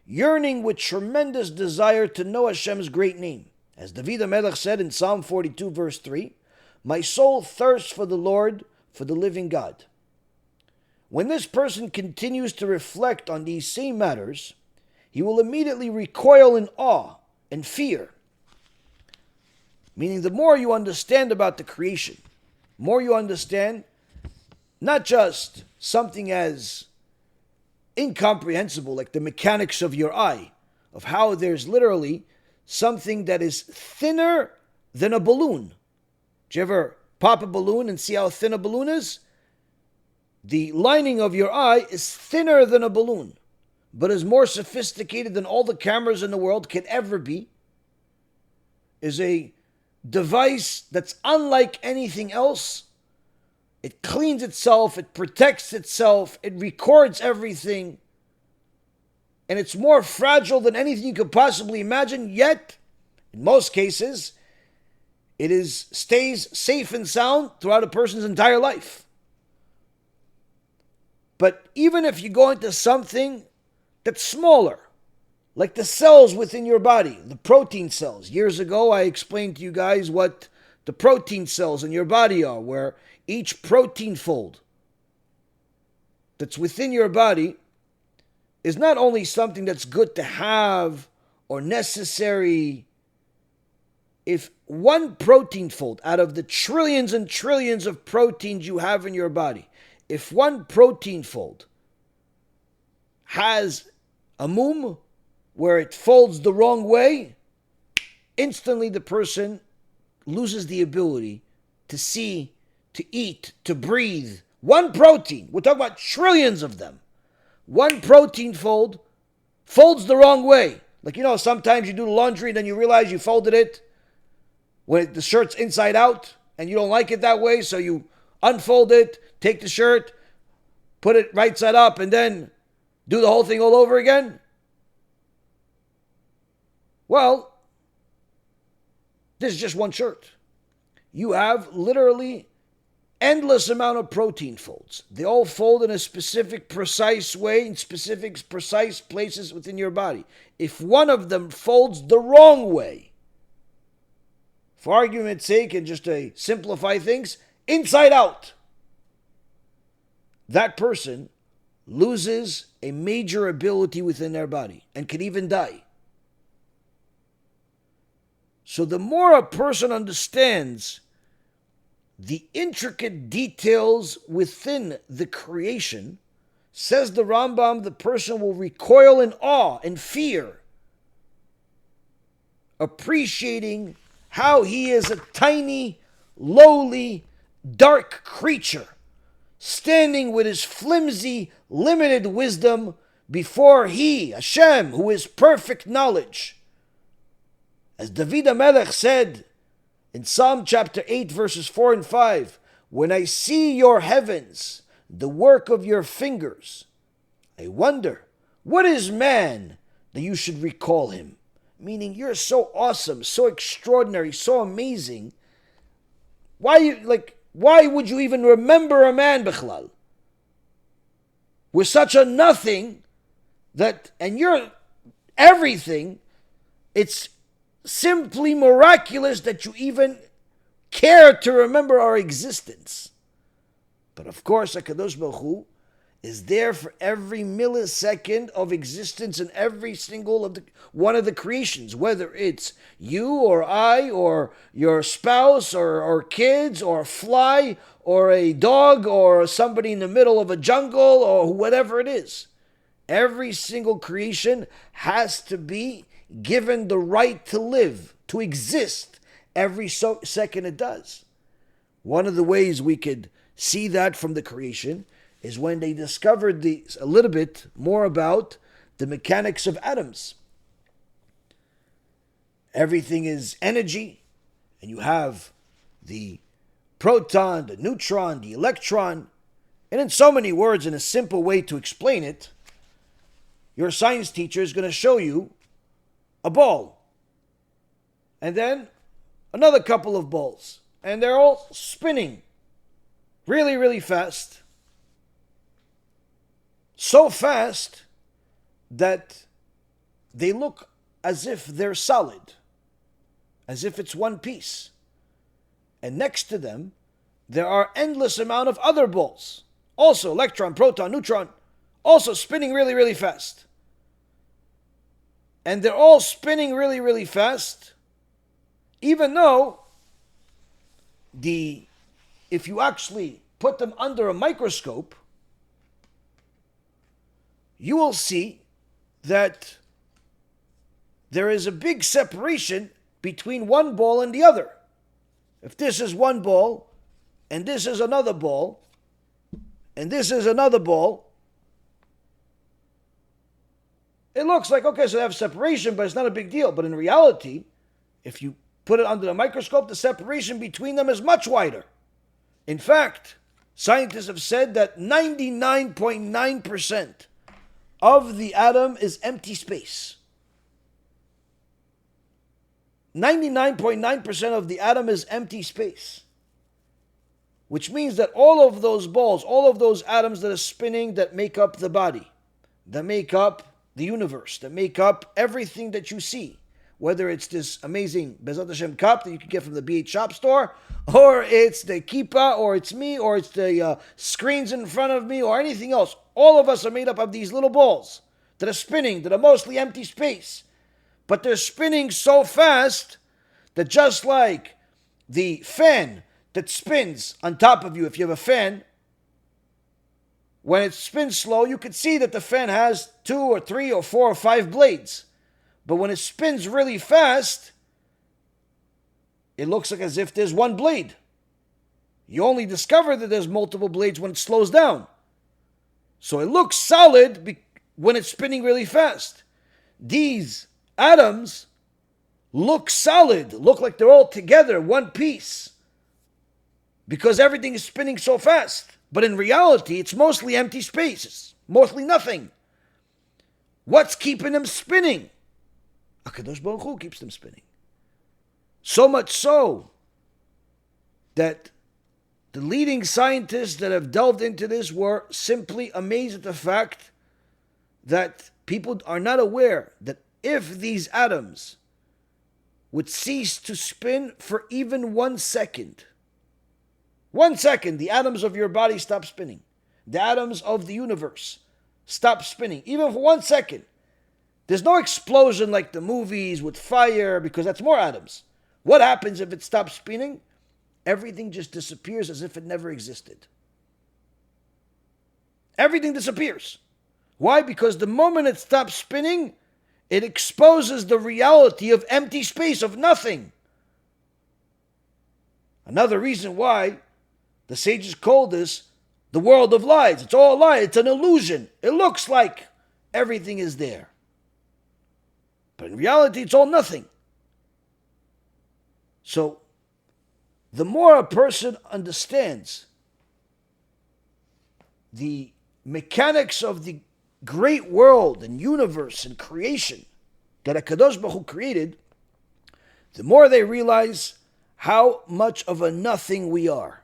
yearning with tremendous desire to know Hashem's great name. As David HaMelech said in Psalm 42, verse 3, "My soul thirsts for the Lord, for the living God." When this person continues to reflect on these same matters, he will immediately recoil in awe and fear. Meaning, the more you understand about the creation, more you understand not just something as incomprehensible like the mechanics of your eye, of how there's literally something that is thinner than a balloon. Did you ever pop a balloon and see how thin a balloon is? The lining of your eye is thinner than a balloon, but is more sophisticated than all the cameras in the world can ever be. Is a device that's unlike anything else. It cleans itself, it protects itself, it records everything, and it's more fragile than anything you could possibly imagine, yet, in most cases, it stays safe and sound throughout a person's entire life. But even if you go into something that's smaller, like the cells within your body, the protein cells. Years ago, I explained to you guys what the protein cells in your body are, where each protein fold that's within your body is not only something that's good to have or necessary. If one protein fold out of the trillions and trillions of proteins you have in your body, if one protein fold has a mum, where it folds the wrong way, instantly the person loses the ability to see, to eat, to breathe. One protein, we're talking about trillions of them. One protein folds the wrong way. Like, sometimes you do the laundry and then you realize you folded it when the shirt's inside out and you don't like it that way, so you unfold it, take the shirt, put it right side up, and then do the whole thing all over again. Well, this is just one shirt. You have literally endless amount of protein folds. They all fold in a specific, precise way, in specific, precise places within your body. If one of them folds the wrong way, for argument's sake and just to simplify things, inside out, that person loses a major ability within their body and can even die. So the more a person understands the intricate details within the creation, says the Rambam, the person will recoil in awe and fear, appreciating how he is a tiny, lowly, dark creature, standing with his flimsy, limited wisdom before he, Hashem, who is perfect knowledge. As David HaMelech said in Psalm chapter 8, verses 4 and 5, when I see your heavens, the work of your fingers, I wonder, what is man that you should recall him? Meaning, you're so awesome, so extraordinary, so amazing. Why would you even remember a man, Bichlal? We're such a nothing and you're everything. It's simply miraculous that you even care to remember our existence. But of course, HaKadosh Baruch Hu is there for every millisecond of existence in every single one of the creations, whether it's you or I or your spouse or kids or a fly or a dog or somebody in the middle of a jungle or whatever it is. Every single creation has to be given the right to live, to exist every second it does. One of the ways we could see that from the creation is when they discovered a little bit more about the mechanics of atoms. Everything is energy, and you have the proton, the neutron, the electron, and in so many words, in a simple way to explain it, your science teacher is going to show you a ball, and then another couple of balls, and they're all spinning really, really fast. So fast that they look as if they're solid, as if it's one piece. And next to them, there are endless amount of other balls, also electron, proton, neutron, also spinning really, really fast. And they're all spinning really, really fast, even though if you actually put them under a microscope, you will see that there is a big separation between one ball and the other. If this is one ball, and this is another ball, and this is another ball, it looks like, okay, so they have separation, but it's not a big deal. But in reality, if you put it under the microscope, the separation between them is much wider. In fact, scientists have said that 99.9% of the atom is empty space. 99.9% of the atom is empty space. Which means that all of those balls, all of those atoms that are spinning, that make up the body, that make up the universe, that make up everything that you see, whether it's this amazing Bezat Hashem cup that you can get from the BH shop store, or it's the kippah, or it's me, or it's the screens in front of me, or anything else. All of us are made up of these little balls that are spinning, that are mostly empty space. But they're spinning so fast that just like the fan that spins on top of you, if you have a fan, when it spins slow, you can see that the fan has 2 or 3 or 4 or 5 blades. But when it spins really fast, it looks like as if there's one blade. You only discover that there's multiple blades when it slows down. So it looks solid when it's spinning really fast. These atoms look solid, look like they're all together, one piece, because everything is spinning so fast. But in reality, it's mostly empty spaces, mostly nothing. What's keeping them spinning? HaKadosh Baruch Hu keeps them spinning. So much so that the leading scientists that have delved into this were simply amazed at the fact that people are not aware that if these atoms would cease to spin for even 1 second, 1 second, the atoms of your body stop spinning. The atoms of the universe stop spinning, even for 1 second. There's no explosion like the movies with fire, because that's more atoms. What happens if it stops spinning? Everything just disappears as if it never existed. Everything disappears. Why? Because the moment it stops spinning, it exposes the reality of empty space, of nothing. Another reason why the sages call this the world of lies. It's all a lie. It's an illusion. It looks like everything is there. But in reality, it's all nothing. So, the more a person understands the mechanics of the great world and universe and creation that HaKadosh Baruch Hu created, the more they realize how much of a nothing we are,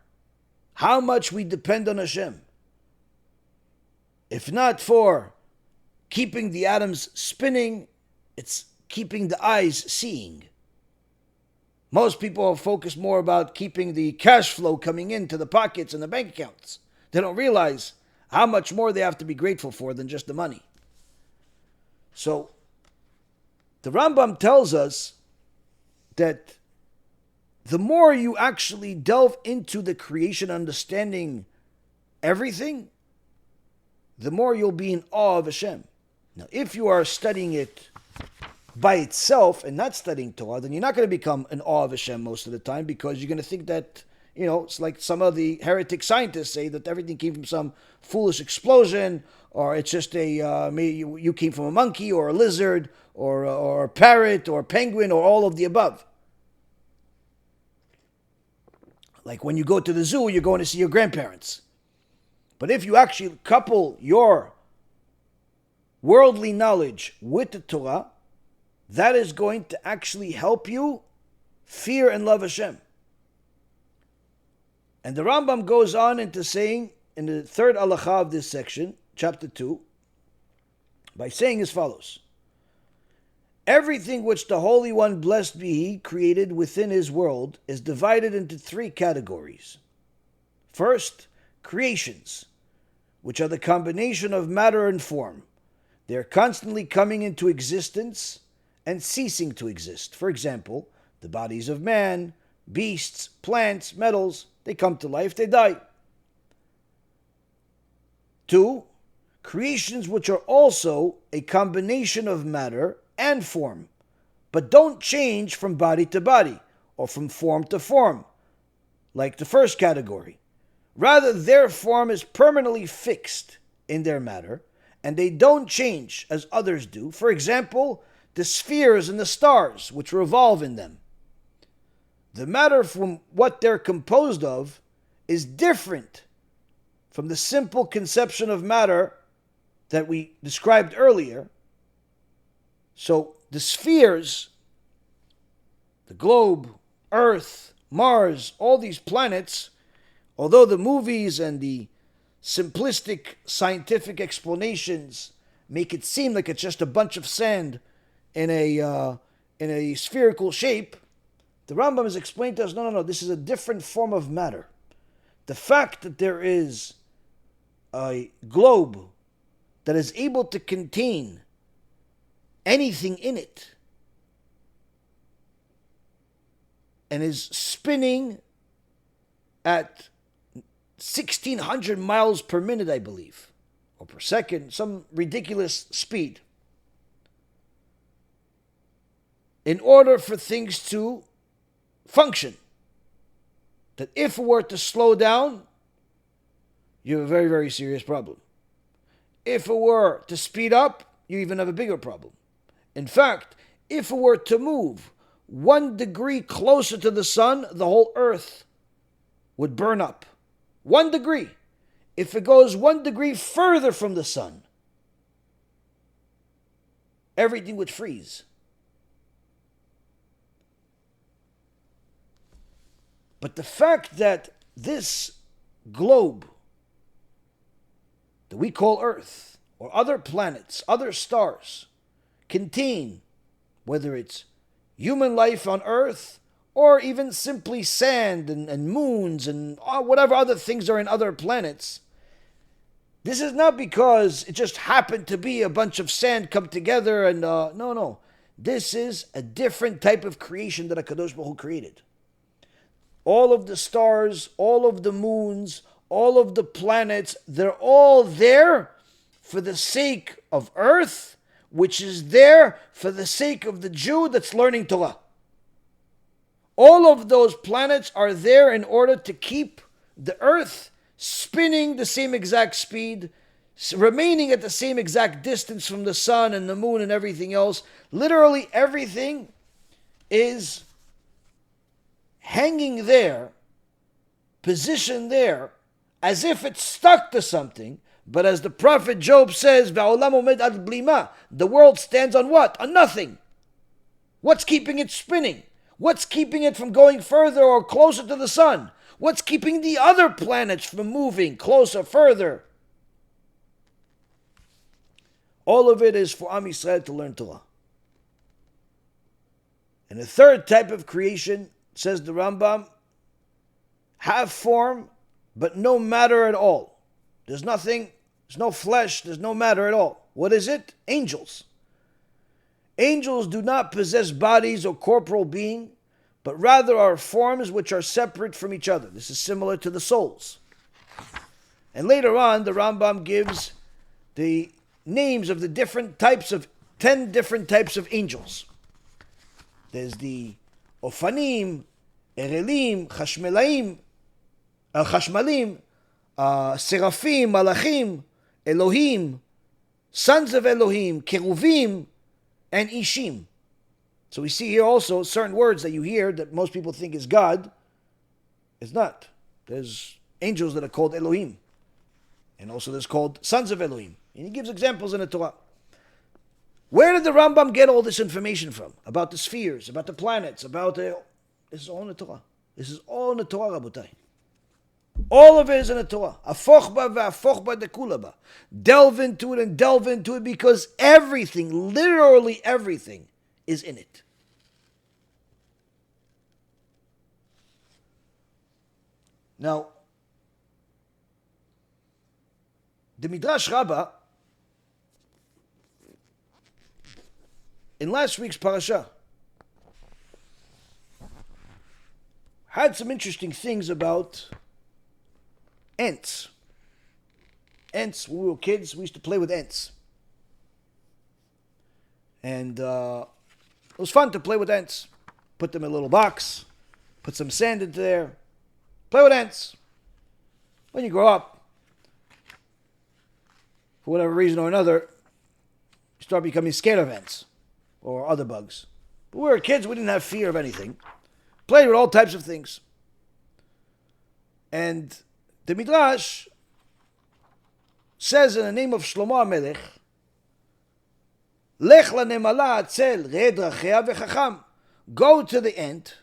how much we depend on Hashem. If not for keeping the atoms spinning, it's keeping the eyes seeing. Most people are focused more about keeping the cash flow coming into the pockets and the bank accounts. They don't realize how much more they have to be grateful for than just the money. So, the Rambam tells us that the more you actually delve into the creation, understanding everything, the more you'll be in awe of Hashem. Now, if you are studying it by itself and not studying Torah, then you're not going to become in awe of Hashem most of the time, because you're going to think that, it's like some of the heretic scientists say that everything came from some foolish explosion, or it's just maybe you came from a monkey or a lizard or a parrot or a penguin or all of the above. Like when you go to the zoo, you're going to see your grandparents. But if you actually couple your worldly knowledge with the Torah, that is going to actually help you fear and love Hashem. And the Rambam goes on into saying, in the third halakha of this section, chapter 2, by saying as follows: everything which the Holy One, blessed be He, created within His world is divided into three categories. First, creations, which are the combination of matter and form. They are constantly coming into existence and ceasing to exist. For example, the bodies of man, beasts, plants, metals, they come to life, they die. 2, creations which are also a combination of matter and form, but don't change from body to body or from form to form, like the first category. Rather, their form is permanently fixed in their matter, and they don't change as others do. For example, the spheres and the stars, which revolve in them. The matter from what they're composed of is different from the simple conception of matter that we described earlier. So the spheres, the globe, Earth, Mars, all these planets, although the movies and the simplistic scientific explanations make it seem like it's just a bunch of sand in a spherical shape, the Rambam has explained to us, no, this is a different form of matter. The fact that there is a globe that is able to contain anything in it and is spinning at 1,600 miles per minute, I believe, or per second, some ridiculous speed, in order for things to function. That if it were to slow down, you have a very, very serious problem. If it were to speed up, you even have a bigger problem. In fact, if it were to move 1 degree closer to the sun, the whole earth would burn up. 1 degree. If it goes 1 degree further from the sun, everything would freeze. But the fact that this globe that we call Earth, or other planets, other stars, contain, whether it's human life on Earth, or even simply sand and moons and whatever other things are in other planets, this is not because it just happened to be a bunch of sand come together and no. This is a different type of creation that HaKadosh Baruch Hu created. All of the stars, all of the moons, all of the planets, they're all there for the sake of Earth, which is there for the sake of the Jew that's learning Torah. All of those planets are there in order to keep the Earth spinning the same exact speed, remaining at the same exact distance from the sun and the moon and everything else. Literally everything is hanging there positioned there as if it's stuck to something, but as the prophet Job says, "Va'olam omed ad blima," the world stands on what? On nothing. What's keeping it spinning? What's keeping it from going further or closer to the sun? What's keeping the other planets from moving closer, further? All of it is for Am Yisrael to learn Torah. And the third type of creation, says the Rambam, have form, but no matter at all. There's nothing, there's no flesh, there's no matter at all. What is it? Angels. Angels do not possess bodies or corporal being, but rather are forms which are separate from each other. This is similar to the souls. And later on, the Rambam gives the names of the different types of 10 different types of angels. There's the Ofanim, Erelim, Chashmalim, Seraphim, Malachim, Elohim, sons of Elohim, Kiruvim, and Ishim. So we see here also certain words that you hear that most people think is God. It's not. There's angels that are called Elohim. And also there's called sons of Elohim. And he gives examples in the Torah. Where did the Rambam get all this information from? About the spheres, about the planets, about the... This is all in the Torah. This is all in the Torah, Rabotai. All of it is in the Torah. Afochba ve'afochba dekulaba. Delve into it because everything, literally everything, is in it. Now, the Midrash Rabbah, in last week's parasha, had some interesting things about ants. Ants, when we were kids, we used to play with ants. And it was fun to play with ants. Put them in a little box, put some sand into there, play with ants. When you grow up, for whatever reason or another, you start becoming scared of ants or other bugs. But when we were kids, we didn't have fear of anything. Played with all types of things. And the Midrash says in the name of Shlomo HaMelech, Lech lanemala atzel red rachea v'chacham. Go to the ant,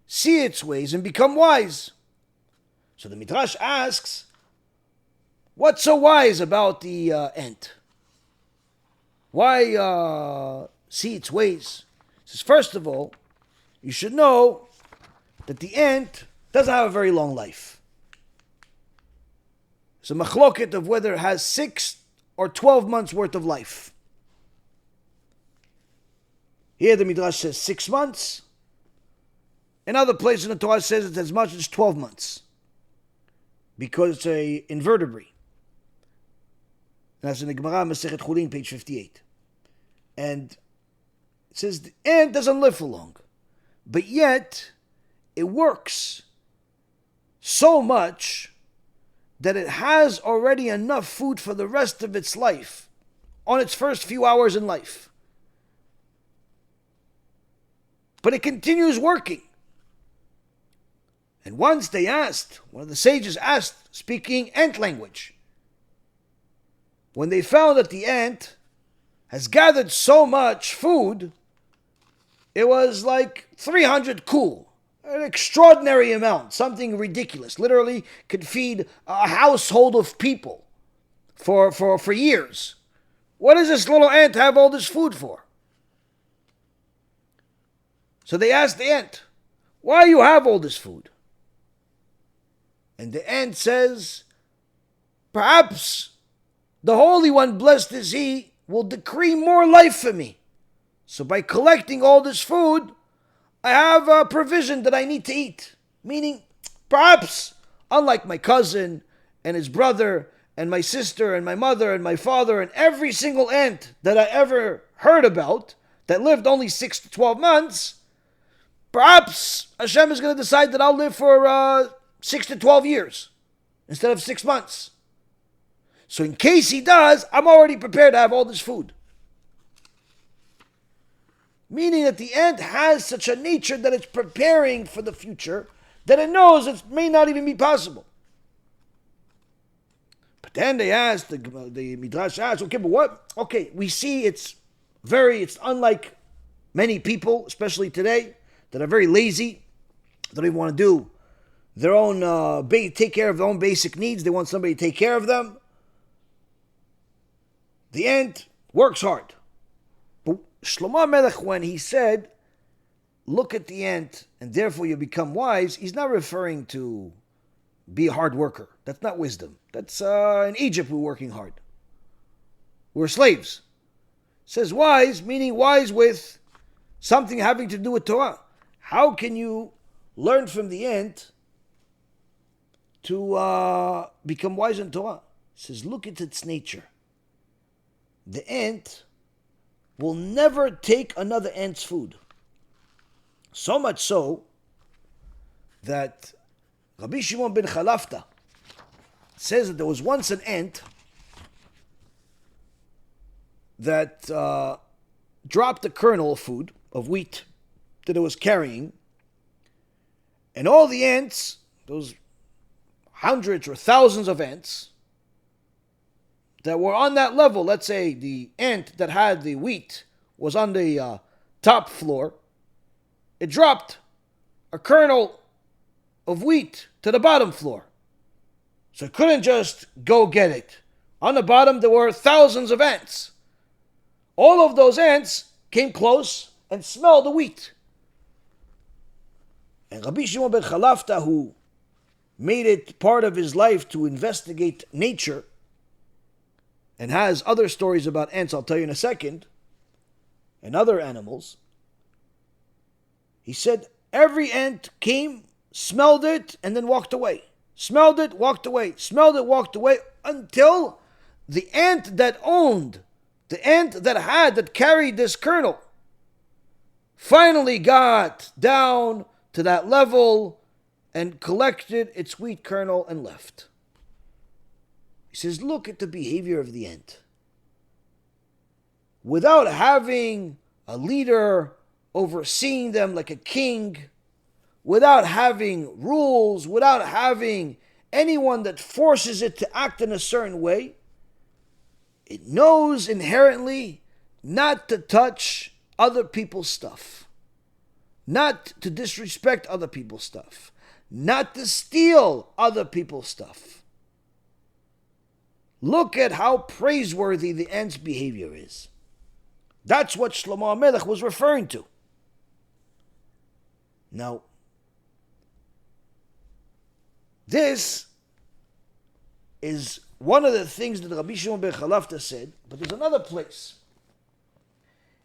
see its ways, and become wise. So the Midrash asks, what's so wise about the ant? Why see its ways? He says, first of all, you should know that the ant doesn't have a very long life. It's a machloket of whether it has 6 or 12 months worth of life. Here the Midrash says 6 months. In other places in the Torah it says it's as much as 12 months. Because it's an invertebrate. And that's in the Gemara, Masechet Chullin, page 58. And it says the ant doesn't live for long. But yet, it works so much that it has already enough food for the rest of its life on its first few hours in life. But it continues working. And once they asked, one of the sages asked, speaking ant language, when they found that the ant has gathered so much food, it was like 300 kul. An extraordinary amount, something ridiculous. Literally could feed a household of people for years. What does this little ant have all this food for? So they asked the ant, why do you have all this food? And the ant says, perhaps the Holy One, blessed is He, will decree more life for me. So by collecting all this food, I have a provision that I need to eat. Meaning, perhaps, unlike my cousin and his brother and my sister and my mother and my father and every single ant that I ever heard about that lived only 6 to 12 months, perhaps Hashem is going to decide that I'll live for 6 to 12 years instead of 6 months. So in case He does, I'm already prepared to have all this food. Meaning that the ant has such a nature that it's preparing for the future, that it knows it may not even be possible. But then they asked, the Midrash asked, okay, but what? Okay, we see it's unlike many people, especially today, that are very lazy, that don't even want to do their own, take care of their own basic needs. They want somebody to take care of them. The ant works hard. But Shlomo Melech, when he said, look at the ant and therefore you become wise, he's not referring to be a hard worker. That's not wisdom. That's in Egypt we're working hard. We're slaves. It says wise, meaning wise with something having to do with Torah. How can you learn from the ant to become wise in Torah? It says, look at its nature. The ant will never take another ant's food. So much so that Rabbi Shimon ben Chalafta says that there was once an ant that dropped a kernel of food, of wheat, that it was carrying, and all the ants, those hundreds or thousands of ants that were on that level, let's say the ant that had the wheat was on the top floor, it dropped a kernel of wheat to the bottom floor. So it couldn't just go get it. On the bottom there were thousands of ants. All of those ants came close and smelled the wheat. And Rabbi Shimon ben Chalafta, who made it part of his life to investigate nature, and has other stories about ants, I'll tell you in a second, and other animals, he said every ant came, smelled it, and then walked away. Smelled it, walked away. Smelled it, walked away, until the ant that owned, the ant that carried this kernel, finally got down to that level and collected its wheat kernel and left. He says, look at the behavior of the ant. Without having a leader overseeing them like a king, without having rules, without having anyone that forces it to act in a certain way, it knows inherently not to touch other people's stuff, not to disrespect other people's stuff, not to steal other people's stuff. Look at how praiseworthy the ant's behavior is. That's what Shlomo HaMelech was referring to. Now, this is one of the things that Rabbi Shimon ben Chalafta said, but there's another place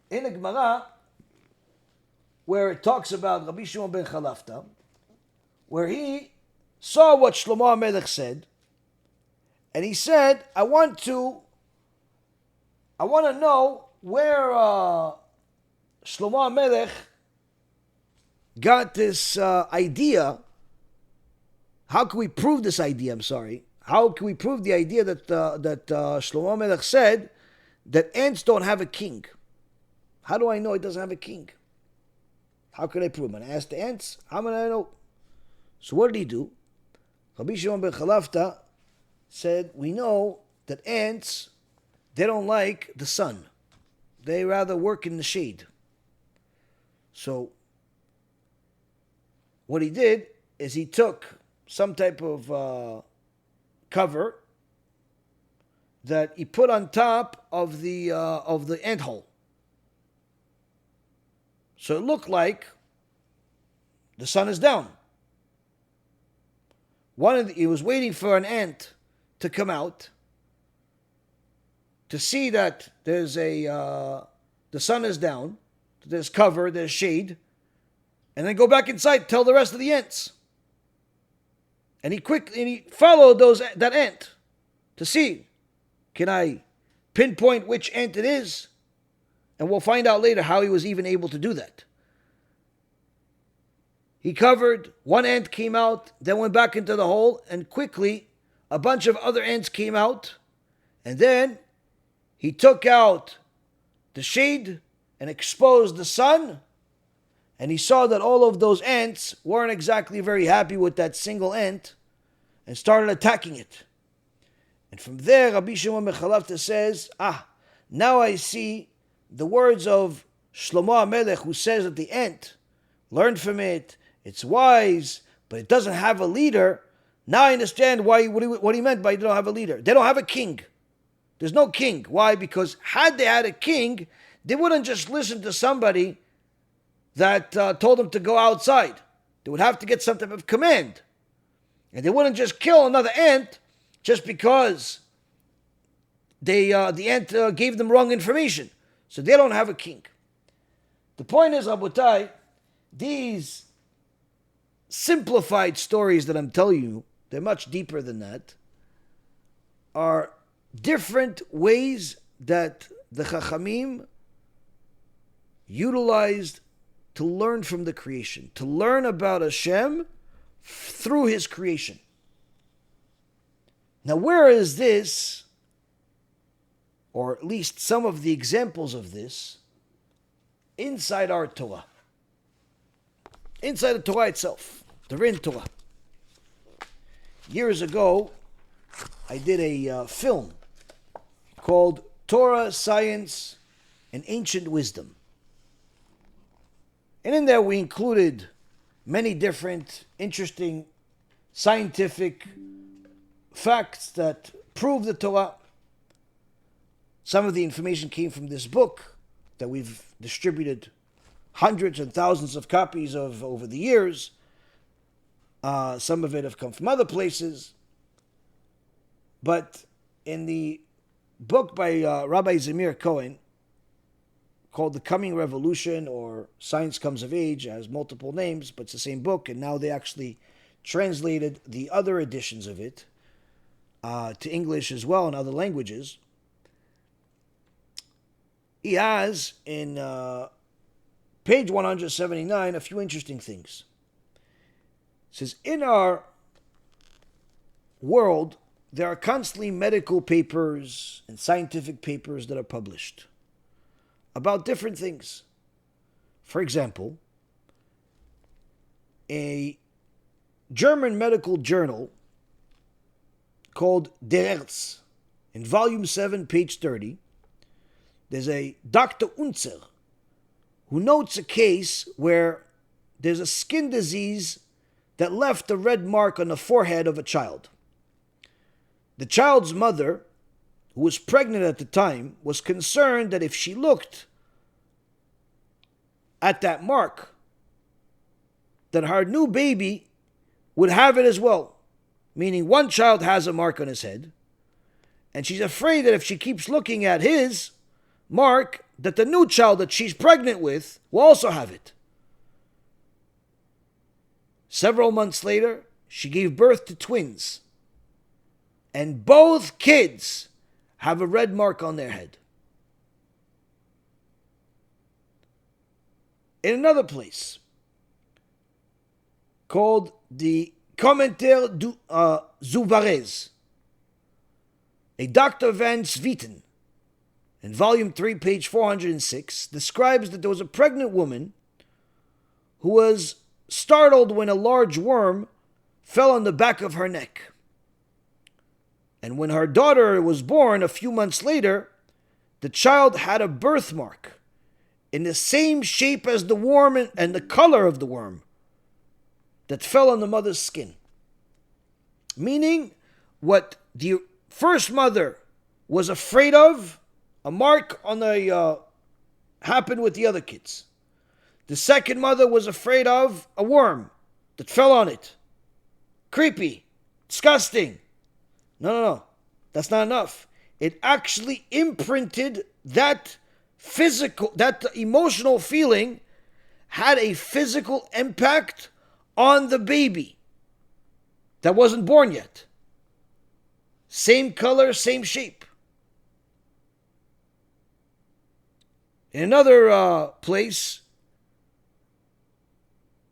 in the Gemara where it talks about Rabbi Shimon ben Chalafta, where he saw what Shlomo HaMelech said, and he said, I want to know where Shlomo HaMelech got this idea. How can we prove this idea? How can we prove the idea that Shlomo HaMelech said that ants don't have a king? How do I know it doesn't have a king? How can I prove it? I'm going to ask the ants. How am I know? So what did he do? Rabbi Shimon ben Chalafta said, we know that ants, they don't like the sun. They rather work in the shade. So what he did is he took some type of cover that he put on top of the ant hole. So it looked like the sun is down. He was waiting for an ant to come out to see that there's the sun is down, there's cover, there's shade, and then go back inside, tell the rest of the ants. And he followed that ant to see, can I pinpoint which ant it is? And we'll find out later how he was even able to do that. He covered, one ant came out, then went back into the hole, and quickly a bunch of other ants came out, and then he took out the shade and exposed the sun, and he saw that all of those ants weren't exactly very happy with that single ant and started attacking it. And from there, Rabbi Shimon ben Chalafta says, now I see the words of Shlomo HaMelech, who says that the ant learned from it, it's wise, but it doesn't have a leader. Now I understand what he meant by they don't have a leader. They don't have a king. There's no king. Why? Because had they had a king, they wouldn't just listen to somebody that told them to go outside. They would have to get some type of command. And they wouldn't just kill another ant just because the ant gave them wrong information. So they don't have a king. The point is, Rabotai, these simplified stories that I'm telling you, they're much deeper than that, are different ways that the Chachamim utilized to learn from the creation, to learn about Hashem through His creation. Now, where is this, or at least some of the examples of this, inside our Torah? Inside the Torah itself, the Rin Torah. Years ago, I did a film called Torah, Science, and Ancient Wisdom. And in there we included many different interesting scientific facts that prove the Torah. Some of the information came from this book that we've distributed hundreds and thousands of copies of over the years. Some of it have come from other places. But in the book by Rabbi Zamir Cohen, called The Coming Revolution, or Science Comes of Age, it has multiple names, but it's the same book, and now they actually translated the other editions of it to English as well and other languages. He has, in page 179, a few interesting things. It says, in our world, there are constantly medical papers and scientific papers that are published about different things. For example, a German medical journal called Degeneracy, in volume 7, page 30, there's a Dr. Unzer who notes a case where there's a skin disease that left a red mark on the forehead of a child. The child's mother, who was pregnant at the time, was concerned that if she looked at that mark, that her new baby would have it as well. Meaning one child has a mark on his head, and she's afraid that if she keeps looking at his mark, that the new child that she's pregnant with will also have it. Several months later, she gave birth to twins, and both kids have a red mark on their head. In another place, called the Commentaire du Zuvarez, a Dr. Van Swieten, in volume 3, page 406, describes that there was a pregnant woman who was startled when a large worm fell on the back of her neck. And when her daughter was born a few months later, the child had a birthmark in the same shape as the worm and the color of the worm that fell on the mother's skin. Meaning, what the first mother was afraid of, a mark on the happened with the other kids. The second mother was afraid of a worm that fell on it. Creepy, disgusting. No. That's not enough. It actually imprinted that emotional feeling, had a physical impact on the baby that wasn't born yet. Same color, same shape. In another place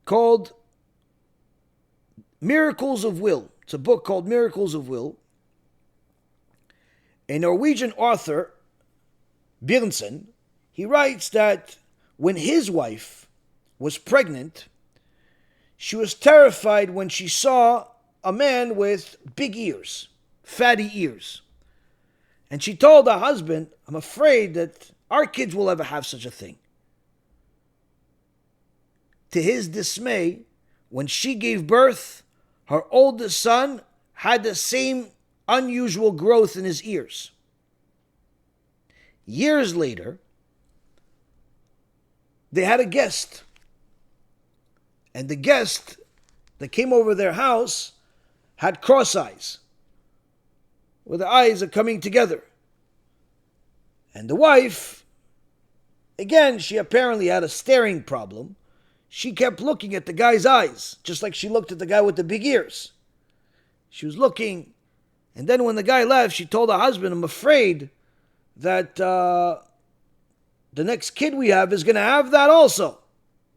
called Miracles of Will, it's a book called Miracles of Will. A Norwegian author, Bjørnson, he writes that when his wife was pregnant, she was terrified when she saw a man with big ears, fatty ears. And she told her husband, I'm afraid that our kids will ever have such a thing. To his dismay, when she gave birth, her oldest son had the same unusual growth in his ears. Years later, they had a guest. And the guest that came over their house had cross eyes, where the eyes are coming together. And the wife, again, she apparently had a staring problem. She kept looking at the guy's eyes, just like she looked at the guy with the big ears. She was looking, and then when the guy left, she told her husband, I'm afraid that the next kid we have is going to have that also.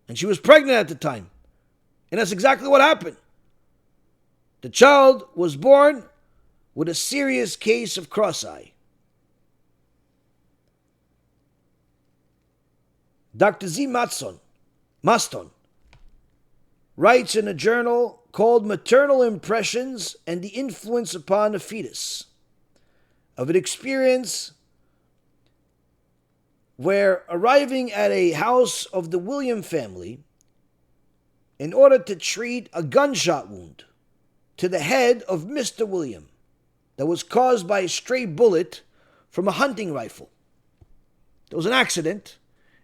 And she was pregnant at the time. And that's exactly what happened. The child was born with a serious case of cross-eye. Dr. Z. Maston writes in a journal called Maternal Impressions and the Influence Upon a Fetus of an experience where arriving at a house of the William family in order to treat a gunshot wound to the head of Mr. William that was caused by a stray bullet from a hunting rifle. There was an accident,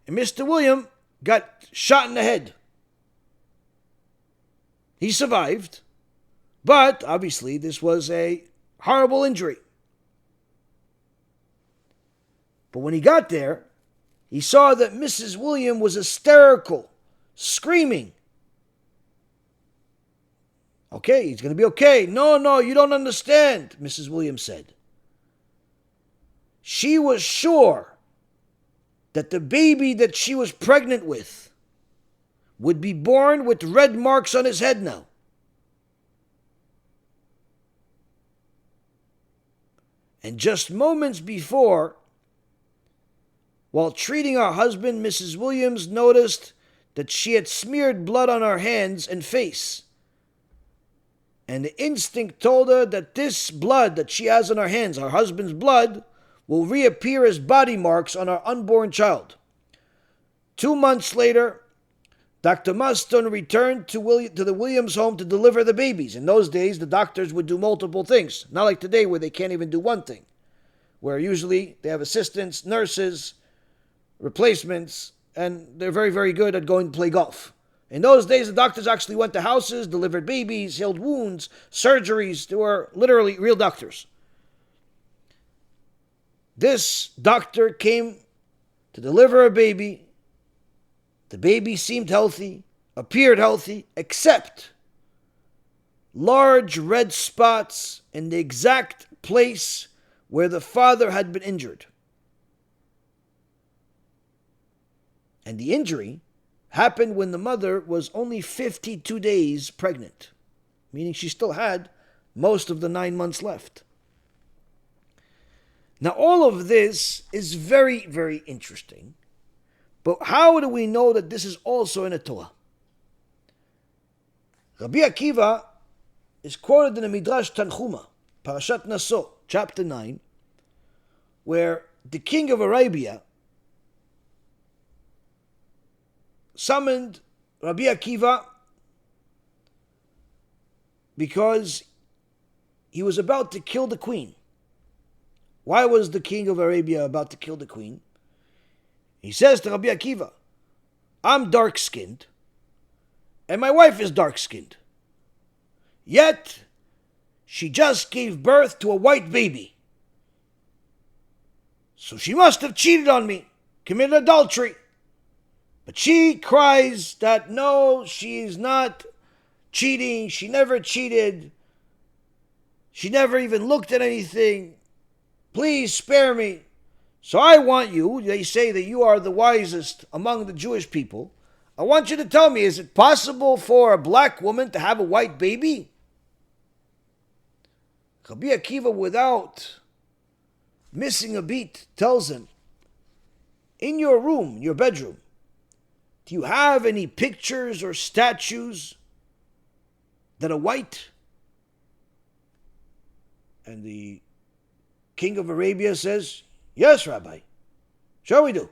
and Mr. William got shot in the head. He survived, but obviously this was a horrible injury. But when he got there, he saw that Mrs. William was hysterical, screaming. Okay, he's going to be okay. No, you don't understand, Mrs. Williams said. She was sure that the baby that she was pregnant with would be born with red marks on his head now. And just moments before, while treating her husband, Mrs. Williams noticed that she had smeared blood on her hands and face. And the instinct told her that this blood that she has on her hands, her husband's blood, will reappear as body marks on our unborn child. 2 months later, Dr. Maston returned to the Williams home to deliver the babies. In those days, the doctors would do multiple things. Not like today where they can't even do one thing. Where usually they have assistants, nurses, replacements, and they're very, very good at going to play golf. In those days, the doctors actually went to houses, delivered babies, healed wounds, surgeries. They were literally real doctors. This doctor came to deliver a baby. The baby seemed healthy, appeared healthy, except large red spots in the exact place where the father had been injured. And the injury happened when the mother was only 52 days pregnant, meaning she still had most of the 9 months left. Now, all of this is very, very interesting, but how do we know that this is also in the Torah? Rabbi Akiva is quoted in the Midrash Tanchuma, Parashat Naso, chapter 9, where the king of Arabia summoned Rabbi Akiva because he was about to kill the queen. Why was the king of Arabia about to kill the queen? He says to Rabbi Akiva, I'm dark-skinned, and my wife is dark-skinned. Yet, she just gave birth to a white baby. So she must have cheated on me, committed adultery. But she cries that no, she is not cheating. She never cheated. She never even looked at anything. Please spare me. So I want you, they say that you are the wisest among the Jewish people. I want you to tell me, is it possible for a black woman to have a white baby? Rabbi Akiva, without missing a beat, tells him, in your room, your bedroom, Do you have any pictures or statues that are white? And the king of Arabia says, yes, Rabbi. Sure we do.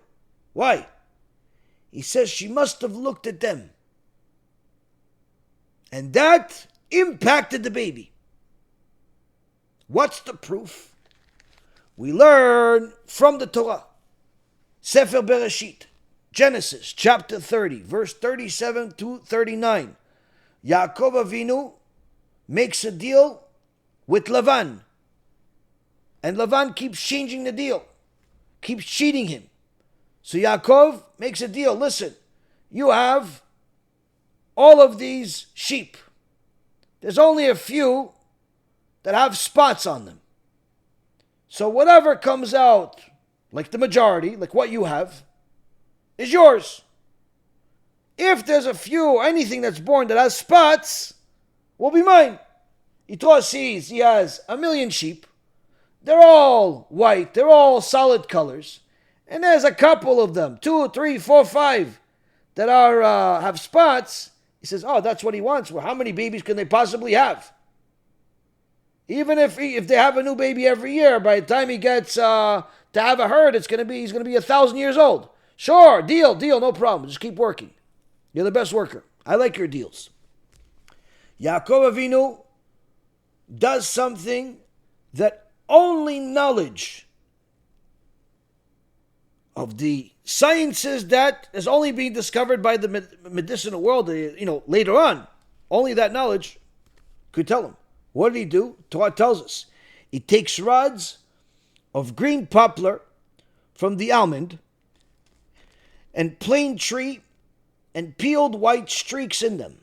Why? He says she must have looked at them. And that impacted the baby. What's the proof? We learn from the Torah. Sefer Bereshit, Genesis chapter 30, verse 37 to 39. Yaakov Avinu makes a deal with Lavan. And Lavan keeps changing the deal, keeps cheating him. So Yaakov makes a deal. Listen, you have all of these sheep. There's only a few that have spots on them. So whatever comes out, like the majority, like what you have, is yours. If there's a few, anything that's born that has spots, will be mine. Yitro sees he has 1,000,000 sheep. They're all white. They're all solid colors. And there's a couple of them, 2, 3, 4, 5, that are have spots. He says, oh, that's what he wants. Well, how many babies can they possibly have? Even if they have a new baby every year, by the time he gets to have a herd, he's going to be 1,000 years old. Sure, deal, no problem. Just keep working. You're the best worker. I like your deals. Yaakov Avinu does something that only knowledge of the sciences that is only being discovered by the medicinal world, later on. Only that knowledge could tell him. What did he do? Torah tells us. He takes rods of green poplar from the almond and plane tree and peeled white streaks in them.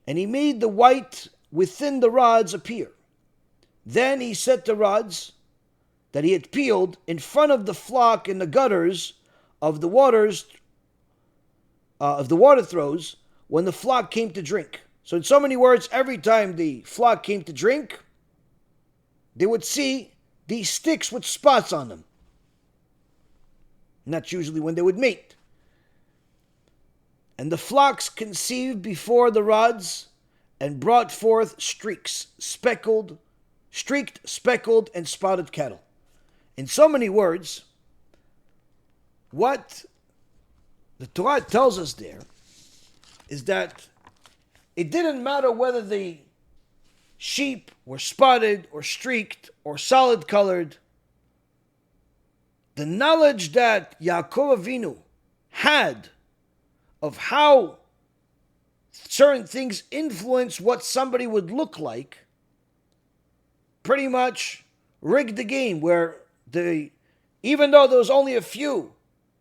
And he made the white within the rods appear. Then he set the rods that he had peeled in front of the flock in the gutters of the water throws when the flock came to drink. So in so many words, every time the flock came to drink, they would see these sticks with spots on them. And that's usually when they would mate. And the flocks conceived before the rods and brought forth streaked, speckled, and spotted cattle. In so many words, what the Torah tells us there is that it didn't matter whether the sheep were spotted or streaked or solid colored. The knowledge that Yaakov Avinu had of how certain things influence what somebody would look like pretty much rigged the game, where even though there was only a few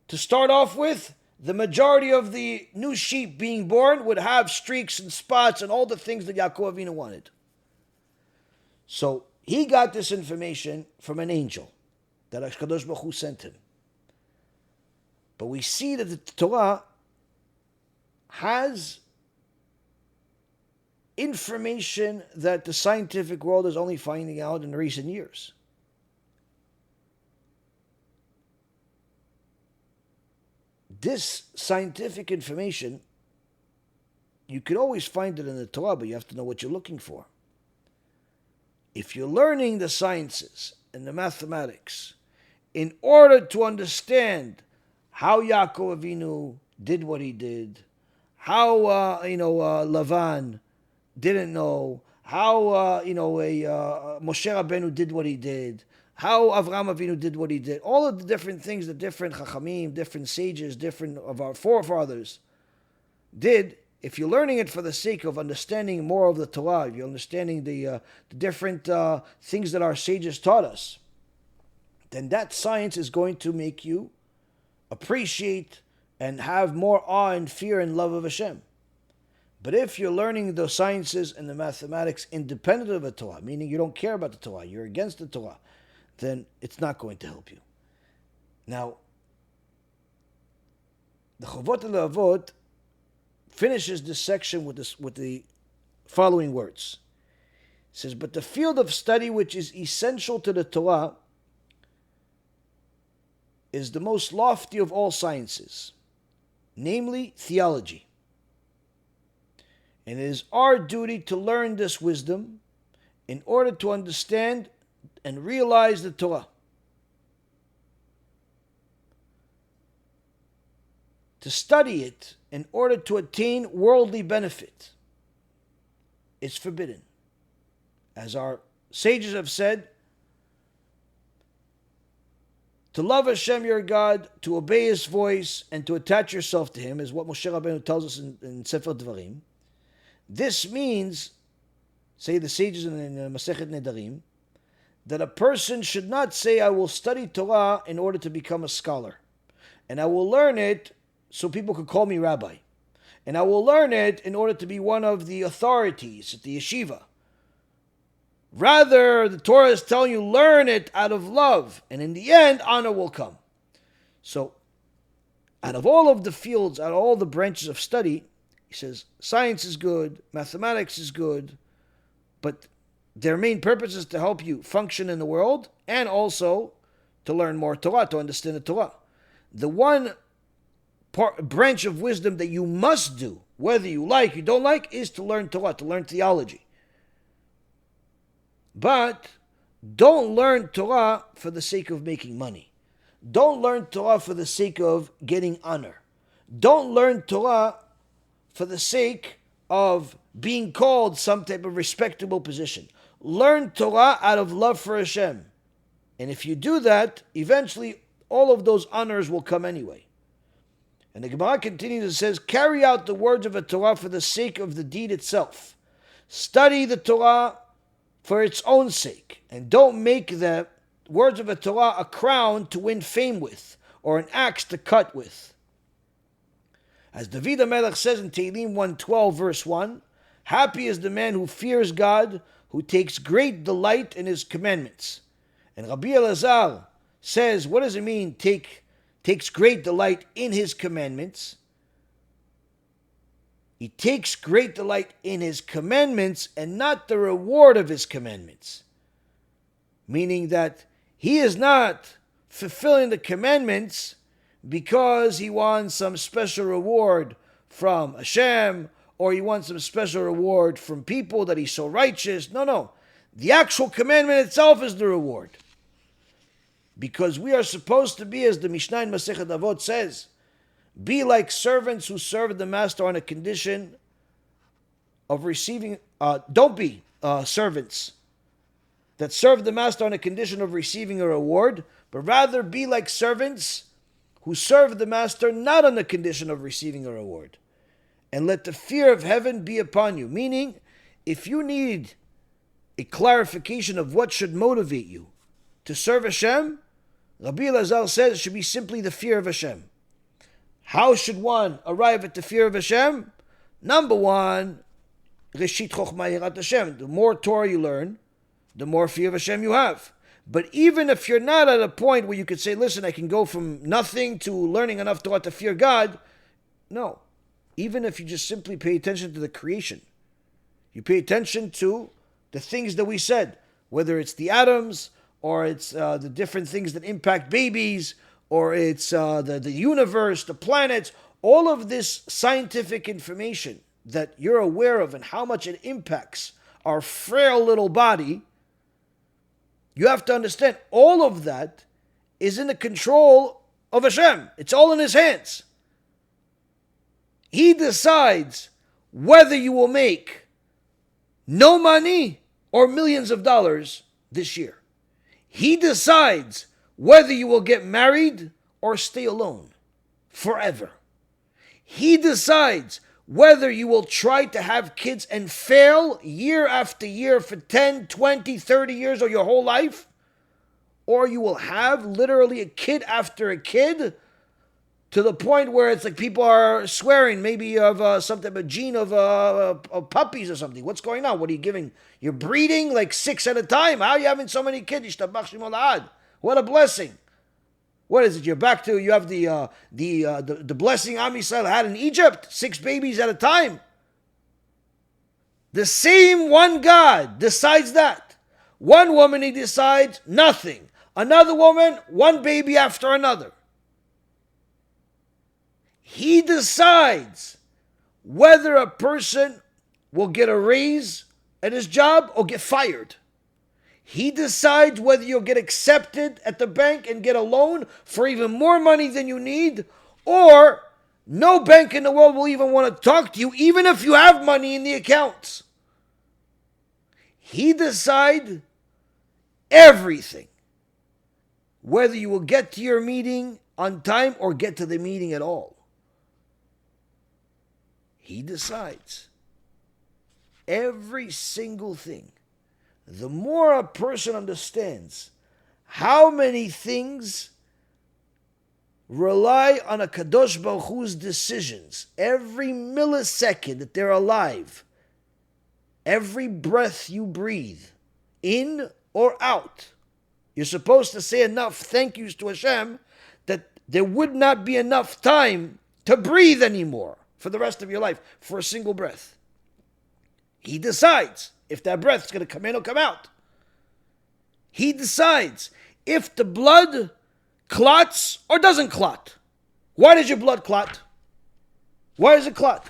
to start off with, the majority of the new sheep being born would have streaks and spots and all the things that Yaakov Avinu wanted. So he got this information from an angel that HaKadosh Baruch Hu sent him. But we see that the Torah has information that the scientific world is only finding out in recent years. This scientific information, you could always find it in the Torah, but you have to know what you're looking for. If you're learning the sciences and the mathematics in order to understand how Yaakov Avinu did what he did, how Lavan didn't know, how Moshe Rabbeinu did what he did, how Avraham Avinu did what he did, all of the different things that different Chachamim, different sages, different of our forefathers did. If you're learning it for the sake of understanding more of the Torah, if you're understanding the different things that our sages taught us, then that science is going to make you appreciate and have more awe and fear and love of Hashem. But if you're learning the sciences and the mathematics independent of the Torah, meaning you don't care about the Torah, you're against the Torah, then it's not going to help you. Now, the Chovot Halevavot finishes this section with the following words. It says, but the field of study which is essential to the Torah is the most lofty of all sciences. namely theology. And it is our duty to learn this wisdom in order to understand and realize the Torah. To study it in order to attain worldly benefit is forbidden. As our sages have said, to love Hashem your God, to obey His voice, and to attach yourself to Him is what Moshe Rabbeinu tells us in Sefer Dvarim. This means, say the sages in Masechet Nedarim, that a person should not say, I will study Torah in order to become a scholar, and I will learn it so people could call me rabbi, and I will learn it in order to be one of the authorities at the yeshiva. Rather, the Torah is telling you, learn it out of love, and in the end, honor will come. So, out of all of the fields, out of all the branches of study, he says, science is good, mathematics is good, but their main purpose is to help you function in the world, and also to learn more Torah, to understand the Torah. The one branch of wisdom that you must do, whether you like, you don't like, is to learn Torah, to learn theology. But don't learn Torah for the sake of making money. Don't learn Torah for the sake of getting honor. Don't learn Torah for the sake of being called some type of respectable position. Learn Torah out of love for Hashem. And if you do that, eventually all of those honors will come anyway. And the Gemara continues and says, carry out the words of a Torah for the sake of the deed itself. Study the Torah for its own sake, and don't make the words of a Torah a crown to win fame with, or an axe to cut with. As David HaMelech says in Tehillim 112 verse 1, happy is the man who fears God, who takes great delight in His commandments. And Rabbi Elazar says, what does it mean, takes great delight in His commandments? He takes great delight in His commandments and not the reward of His commandments. Meaning that he is not fulfilling the commandments because he wants some special reward from Hashem, or he wants some special reward from people that he's so righteous. No. The actual commandment itself is the reward. Because we are supposed to be, as the Mishnah in Masechet Avot says, be like servants who serve the master on a condition of receiving. Don't be servants that serve the master on a condition of receiving a reward, but rather be like servants who serve the master not on the condition of receiving a reward. And let the fear of heaven be upon you. Meaning, if you need a clarification of what should motivate you to serve Hashem, Rabbi Elazar says it should be simply the fear of Hashem. How should one arrive at the fear of Hashem? Number one, Reshit Chochmah Yirat Hashem. The more Torah you learn, the more fear of Hashem you have. But even if you're not at a point where you could say, listen, I can go from nothing to learning enough Torah to fear God, no. Even if you just simply pay attention to the creation, you pay attention to the things that we said, whether it's the atoms, or it's the different things that impact babies, or it's the universe, the planets, all of this scientific information that you're aware of and how much it impacts our frail little body, you have to understand all of that is in the control of Hashem. It's all in His hands. He decides whether you will make no money or millions of dollars this year. He decides whether you will get married or stay alone forever. He decides whether you will try to have kids and fail year after year for 10, 20, 30 years or your whole life, or you will have literally a kid after a kid to the point where it's like people are swearing maybe of some type of gene of puppies or something. What's going on? What are you giving? You're breeding like 6 at a time? How are you having so many kids? What a blessing. What is it? You're back to, you have the blessing Am Yisrael had in Egypt, 6 babies at a time. The same one God decides that. One woman, He decides nothing. Another woman, 1 baby after another. He decides whether a person will get a raise at his job or get fired. He decides whether you'll get accepted at the bank and get a loan for even more money than you need, or no bank in the world will even want to talk to you, even if you have money in the accounts. He decides everything. Whether you will get to your meeting on time or get to the meeting at all. He decides every single thing. The more a person understands how many things rely on a Kadosh Baruch Hu's decisions, every millisecond that they're alive, every breath you breathe, in or out, you're supposed to say enough thank yous to Hashem that there would not be enough time to breathe anymore for the rest of your life, for a single breath. He decides if that breath is going to come in or come out. He decides if the blood clots or doesn't clot. Why does your blood clot? Why does it clot?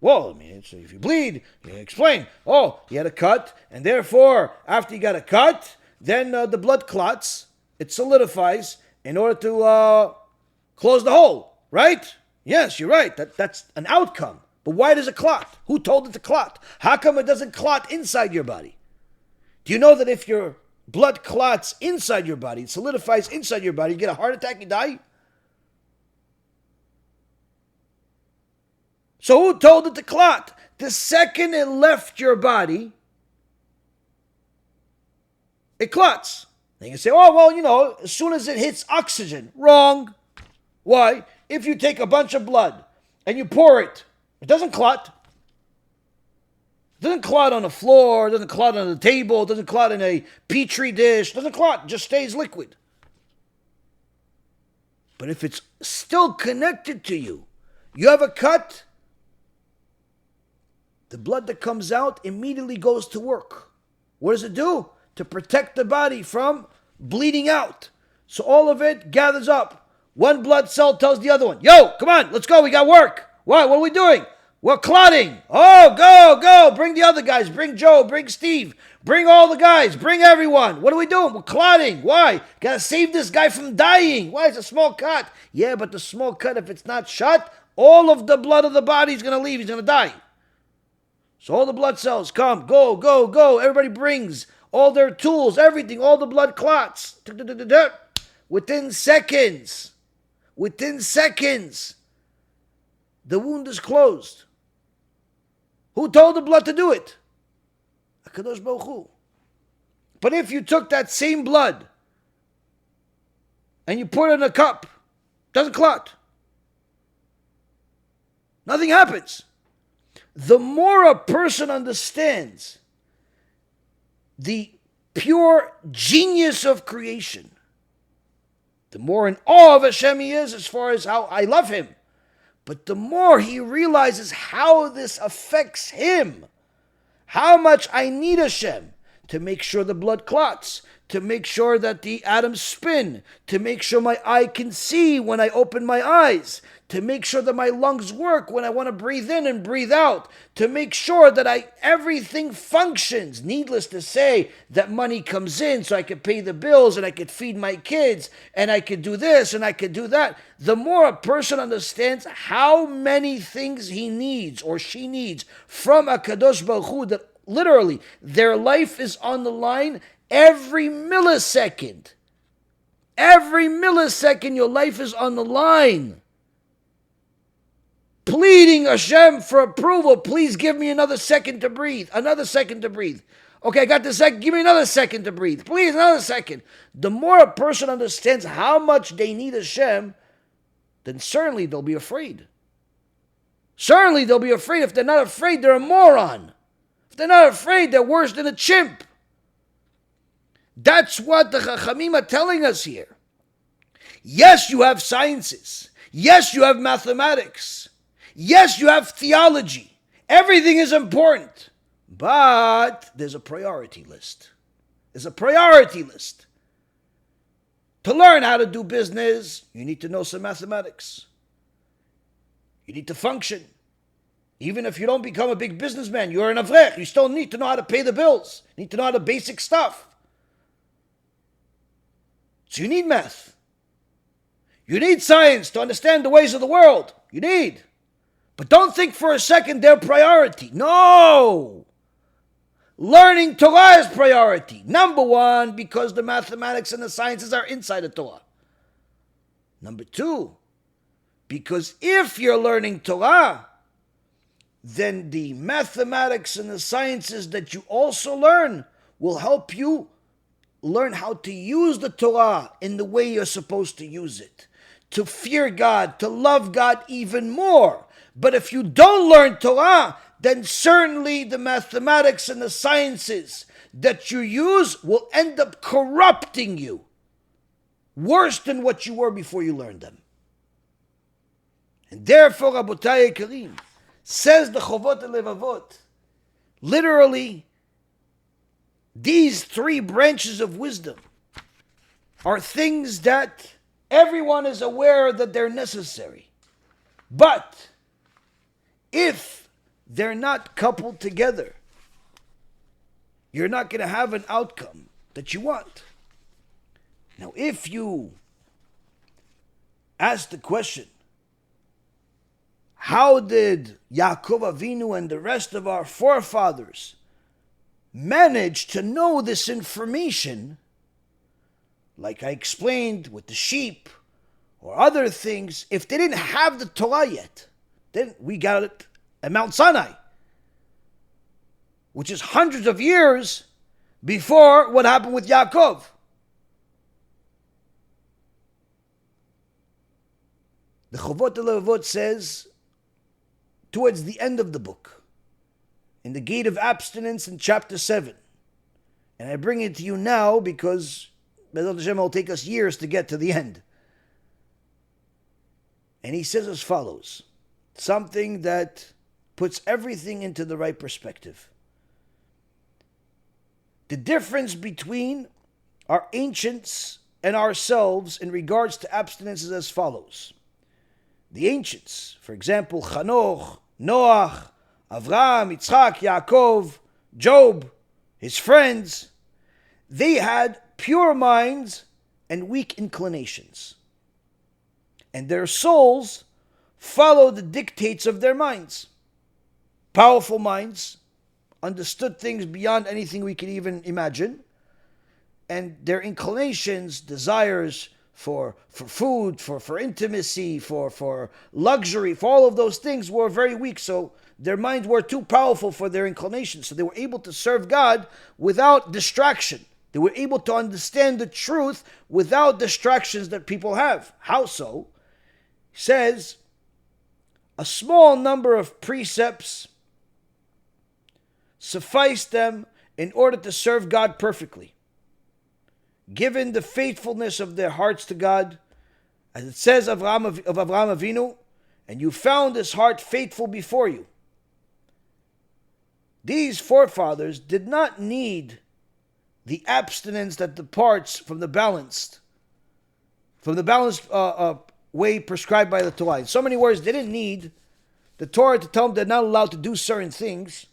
Well, I mean, if you bleed, you explain. Oh, you had a cut, and therefore, after you got a cut, then the blood clots. It solidifies in order to close the hole, right? Yes, you're right. That's an outcome. But why does it clot? Who told it to clot? How come it doesn't clot inside your body? Do you know that if your blood clots inside your body, it solidifies inside your body, you get a heart attack, you die? So who told it to clot? The second it left your body, it clots. Then you say, oh, well, you know, as soon as it hits oxygen. Wrong. Why? If you take a bunch of blood and you pour it, it doesn't clot. It doesn't clot on the floor, it doesn't clot on the table, it doesn't clot in a petri dish, it doesn't clot, it just stays liquid. But if it's still connected to you, you have a cut, the blood that comes out immediately goes to work. What does it do? To protect the body from bleeding out. So all of it gathers up. One blood cell tells the other one, yo, come on, let's go, we got work. What are we doing? We're clotting. Oh, go. Bring the other guys. Bring Joe. Bring Steve. Bring all the guys. Bring everyone. What are we doing? We're clotting. Why? Got to save this guy from dying. Why? It's a small cut. Yeah, but the small cut, if it's not shut, all of the blood of the body is going to leave. He's going to die. So all the blood cells come. Go. Everybody brings all their tools, everything, all the blood clots. Within seconds, the wound is closed. Who told the blood to do it? HaKadosh Baruch Hu. But if you took that same blood and you put it in a cup, it doesn't clot. Nothing happens. The more a person understands the pure genius of creation, the more in awe of Hashem he is as far as how I love him. But the more he realizes how this affects him, how much I need Hashem to make sure the blood clots, to make sure that the atoms spin, to make sure my eye can see when I open my eyes, to make sure that my lungs work when I want to breathe in and breathe out, to make sure that everything functions. Needless to say that money comes in so I could pay the bills and I could feed my kids and I could do this and I could do that. The more a person understands how many things he needs or she needs from a Kadosh Baruch Hu, that literally their life is on the line every millisecond. Every millisecond your life is on the line. Pleading Hashem for approval. Please give me another second to breathe. Another second to breathe. Okay, I got the second. Give me another second to breathe. Please, another second. The more a person understands how much they need Hashem, then certainly they'll be afraid. Certainly they'll be afraid. If they're not afraid, they're a moron. If they're not afraid, they're worse than a chimp. That's what the Chachamim are telling us here. Yes, you have sciences. Yes, you have mathematics. Yes, you have theology. Everything is important. But there's a priority list. There's a priority list. To learn how to do business, you need to know some mathematics. You need to function. Even if you don't become a big businessman, you're an avrech. You still need to know how to pay the bills. You need to know how to basic stuff. So you need math. You need science to understand the ways of the world. You need. But don't think for a second they're priority. No! Learning Torah is priority. Number one, because the mathematics and the sciences are inside the Torah. Number two, because if you're learning Torah, then the mathematics and the sciences that you also learn will help you learn how to use the Torah in the way you're supposed to use it. To fear God, to love God even more. But if you don't learn Torah, then certainly the mathematics and the sciences that you use will end up corrupting you. Worse than what you were before you learned them. And therefore, Rabotai Karim, says the Chovot Halevavot, literally, these three branches of wisdom are things that everyone is aware that they're necessary. But if they're not coupled together, you're not going to have an outcome that you want. Now, if you ask the question, how did Yaakov Avinu and the rest of our forefathers manage to know this information, like I explained with the sheep or other things, if they didn't have the Torah yet? Then we got it at Mount Sinai, which is hundreds of years before what happened with Yaakov. The Chovot Halevavot says, towards the end of the book, in the Gate of Abstinence in chapter 7, and I bring it to you now because Baruch HaShem will take us years to get to the end. And he says as follows, something that puts everything into the right perspective. The difference between our ancients and ourselves in regards to abstinence is as follows. The ancients, for example, Chanoch, Noach, Avraham, Yitzchak, Yaakov, Job, his friends, they had pure minds and weak inclinations. And their souls followed the dictates of their minds. Powerful minds understood things beyond anything we could even imagine. And their inclinations, desires for food, for intimacy, for luxury, for all of those things were very weak. So their minds were too powerful for their inclinations. So they were able to serve God without distraction. They were able to understand the truth without distractions that people have. How so? He says, a small number of precepts sufficed them in order to serve God perfectly. Given the faithfulness of their hearts to God, as it says of Avraham Avinu, and you found his heart faithful before you. These forefathers did not need the abstinence that departs from the balanced way prescribed by the Torah. In so many words, they didn't need the Torah to tell them they're not allowed to do certain things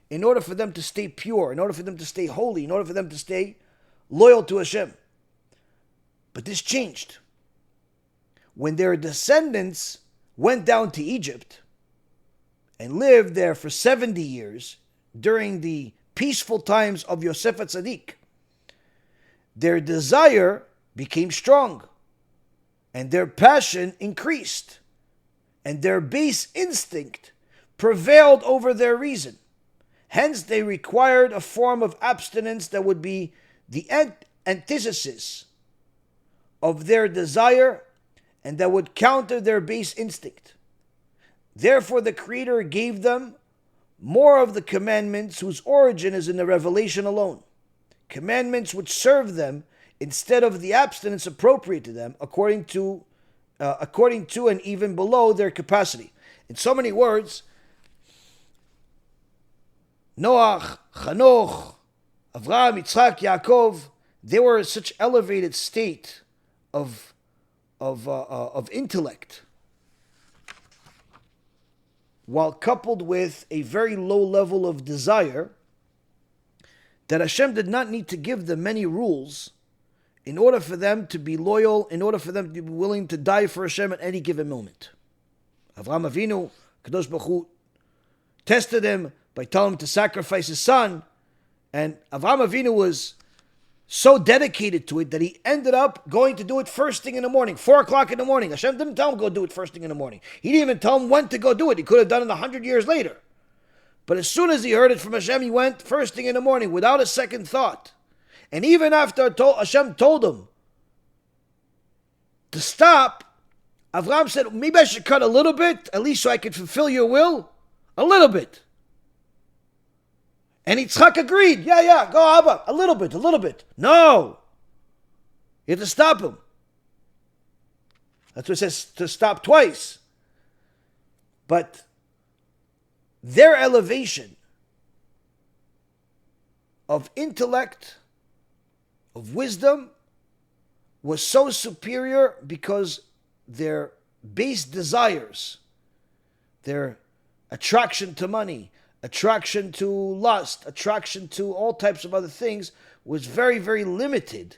in order for them to stay pure, in order for them to stay holy, in order for them to stay loyal to Hashem. But this changed. When their descendants went down to Egypt and lived there for 70 years during the peaceful times of Yosef HaTzadik, their desire became strong and their passion increased and their base instinct prevailed over their reason. Hence, they required a form of abstinence that would be the antithesis of their desire and that would counter their base instinct. Therefore, the Creator gave them more of the commandments whose origin is in the revelation alone. Commandments which serve them instead of the abstinence appropriate to them according to and even below their capacity. In so many words, Noach, Chanoch, Avraham, Yitzchak, Yaakov, they were in such elevated state of intellect while coupled with a very low level of desire, that Hashem did not need to give them many rules in order for them to be loyal, in order for them to be willing to die for Hashem at any given moment. Avraham Avinu, Kadosh Baruch Hu, tested him by telling him to sacrifice his son, and Avraham Avinu was so dedicated to it that he ended up going to do it first thing in the morning, 4 o'clock in the morning. Hashem didn't tell him go do it first thing in the morning. He didn't even tell him when to go do it. He could have done it 100 years later. But as soon as he heard it from Hashem, he went first thing in the morning without a second thought. And even after Hashem told him to stop, Avraham said, maybe I should cut a little bit, at least so I could fulfill your will. A little bit. And Yitzchak agreed. Yeah, go Abba. A little bit. No. You have to stop him. That's what it says, to stop twice. But their elevation of intellect, of wisdom, was so superior because their base desires, their attraction to money, attraction to lust, attraction to all types of other things, was very, very limited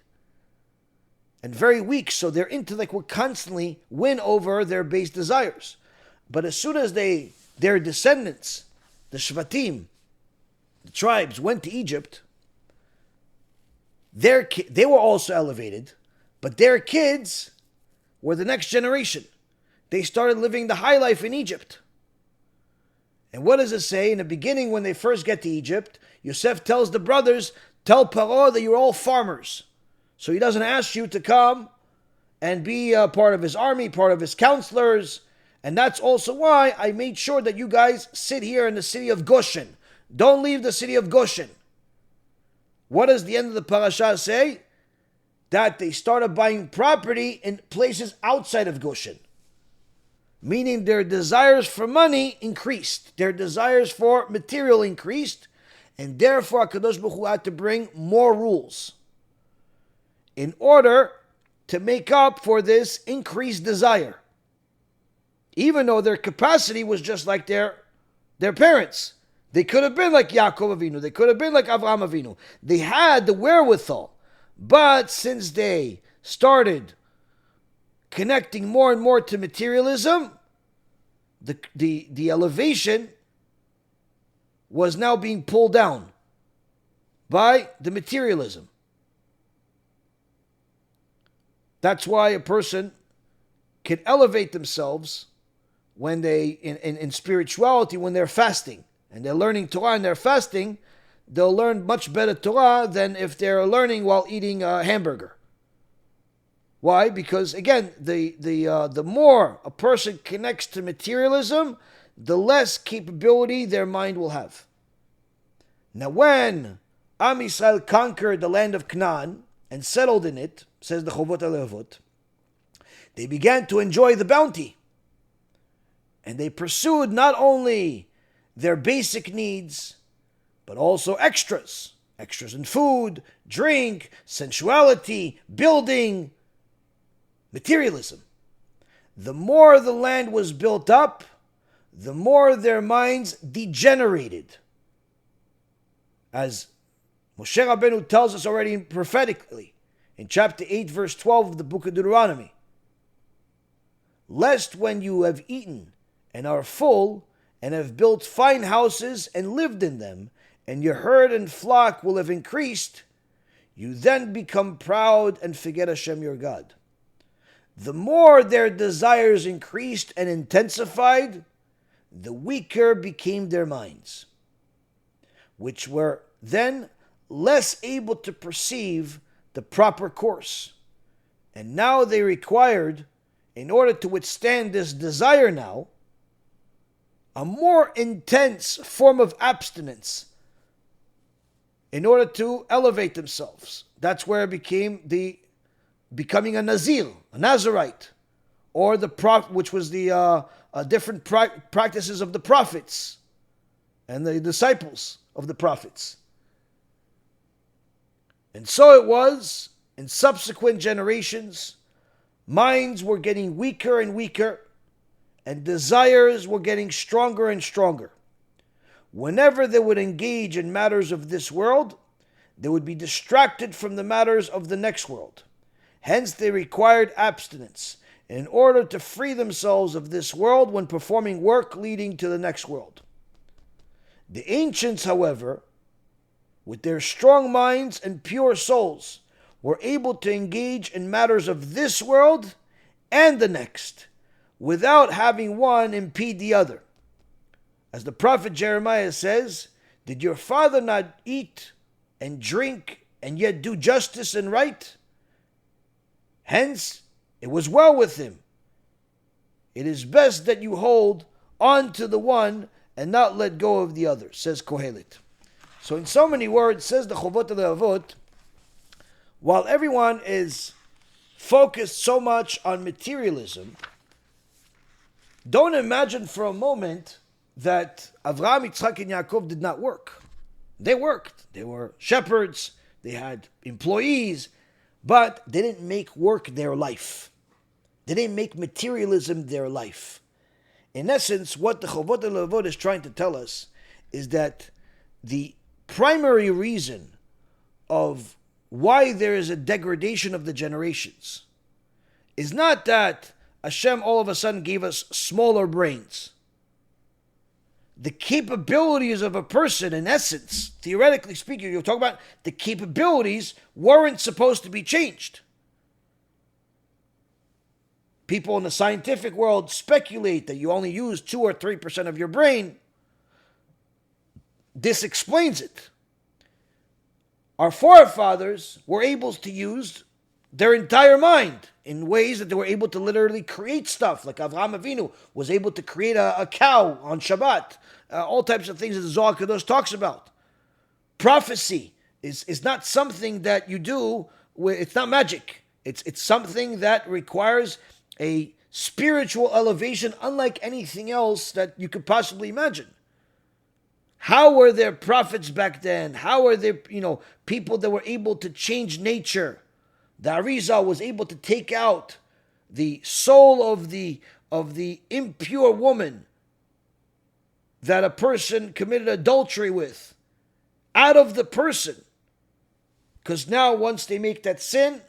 and very weak. So their intellect would constantly win over their base desires. But as soon as their descendants, the Shvatim, the tribes, went to Egypt, they were also elevated, but their kids were the next generation. They started living the high life in Egypt. And what does it say? In the beginning, when they first get to Egypt, Yosef tells the brothers, tell Paro that you're all farmers. So he doesn't ask you to come and be a part of his army, part of his counselors. And that's also why I made sure that you guys sit here in the city of Goshen. Don't leave the city of Goshen. What does the end of the parasha say? That they started buying property in places outside of Goshen. Meaning their desires for money increased. Their desires for material increased. And therefore HaKadosh Baruch Hu had to bring more rules in order to make up for this increased desire. Even though their capacity was just like their parents. They could have been like Yaakov Avinu. They could have been like Avraham Avinu. They had the wherewithal. But since they started connecting more and more to materialism, the elevation was now being pulled down by the materialism. That's why a person can elevate themselves when they, in spirituality, when they're fasting and they're learning Torah and they're fasting, they'll learn much better Torah than if they're learning while eating a hamburger. Why? Because again, the more a person connects to materialism, the less capability their mind will have. Now, when Am Yisrael conquered the land of Canaan and settled in it, says the Chovot Halevavot, they began to enjoy the bounty. And they pursued not only their basic needs, but also extras. Extras in food, drink, sensuality, building, materialism. The more the land was built up, the more their minds degenerated. As Moshe Rabbeinu tells us already prophetically, in chapter 8, verse 12 of the book of Deuteronomy, lest when you have eaten and are full, and have built fine houses and lived in them, and your herd and flock will have increased, you then become proud and forget Hashem your God. The more their desires increased and intensified, the weaker became their minds, which were then less able to perceive the proper course. And now they required, in order to withstand this desire now, a more intense form of abstinence in order to elevate themselves. That's where it became becoming a Nazir, a Nazirite, or which was the different practices of the prophets and the disciples of the prophets. And so it was in subsequent generations, minds were getting weaker and weaker, and desires were getting stronger and stronger. Whenever they would engage in matters of this world, they would be distracted from the matters of the next world. Hence, they required abstinence in order to free themselves of this world when performing work leading to the next world. The ancients, however, with their strong minds and pure souls, were able to engage in matters of this world and the next, without having one impede the other. As the prophet Jeremiah says, "Did your father not eat and drink and yet do justice and right? Hence, it was well with him. It is best that you hold on to the one and not let go of the other," says Kohelet. So in so many words, says the Chovot Halevavot, while everyone is focused so much on materialism, don't imagine for a moment that Avraham, Yitzchak, and Yaakov did not work. They worked. They were shepherds. They had employees. But they didn't make work their life. They didn't make materialism their life. In essence, what the Chovot Halevavot is trying to tell us is that the primary reason of why there is a degradation of the generations is not that Hashem all of a sudden gave us smaller brains. The capabilities of a person, in essence, theoretically speaking, you're talking about the capabilities weren't supposed to be changed. People in the scientific world speculate that you only use 2 or 3% of your brain. This explains it. Our forefathers were able to use their entire mind in ways that they were able to literally create stuff, like Avraham Avinu was able to create a cow on Shabbat, all types of things that the Zohar Kadosh talks about. Prophecy is not something that you do, it's not magic. It's something that requires a spiritual elevation unlike anything else that you could possibly imagine. How were there prophets back then? How were there, people that were able to change nature? The Arizal was able to take out the soul of the impure woman that a person committed adultery with out of the person. Because now once they make that sin,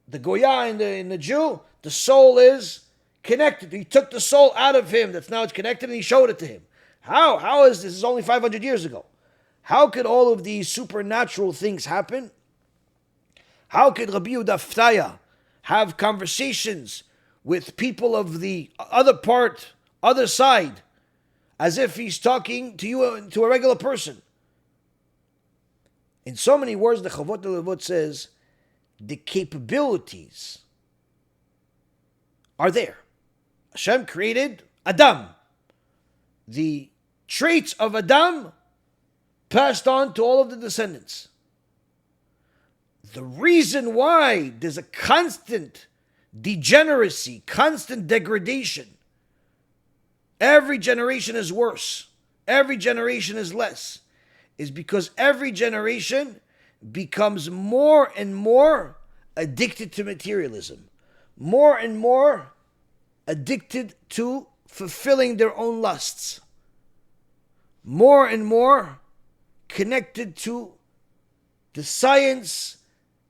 the Goya in the Jew, the soul is connected. He took the soul out of him that's now it's connected and he showed it to him. How is this? This is only 500 years ago. How could all of these supernatural things happen? How could Rabbi Yehuda have conversations with people of the other side, as if he's talking to you, to a regular person? In so many words, the Chovot Halevavot says, the capabilities are there. Hashem created Adam. The traits of Adam passed on to all of the descendants. The reason why there's a constant degeneracy, constant degradation, every generation is worse, every generation is less, is because every generation becomes more and more addicted to materialism, more and more addicted to fulfilling their own lusts, more and more connected to the science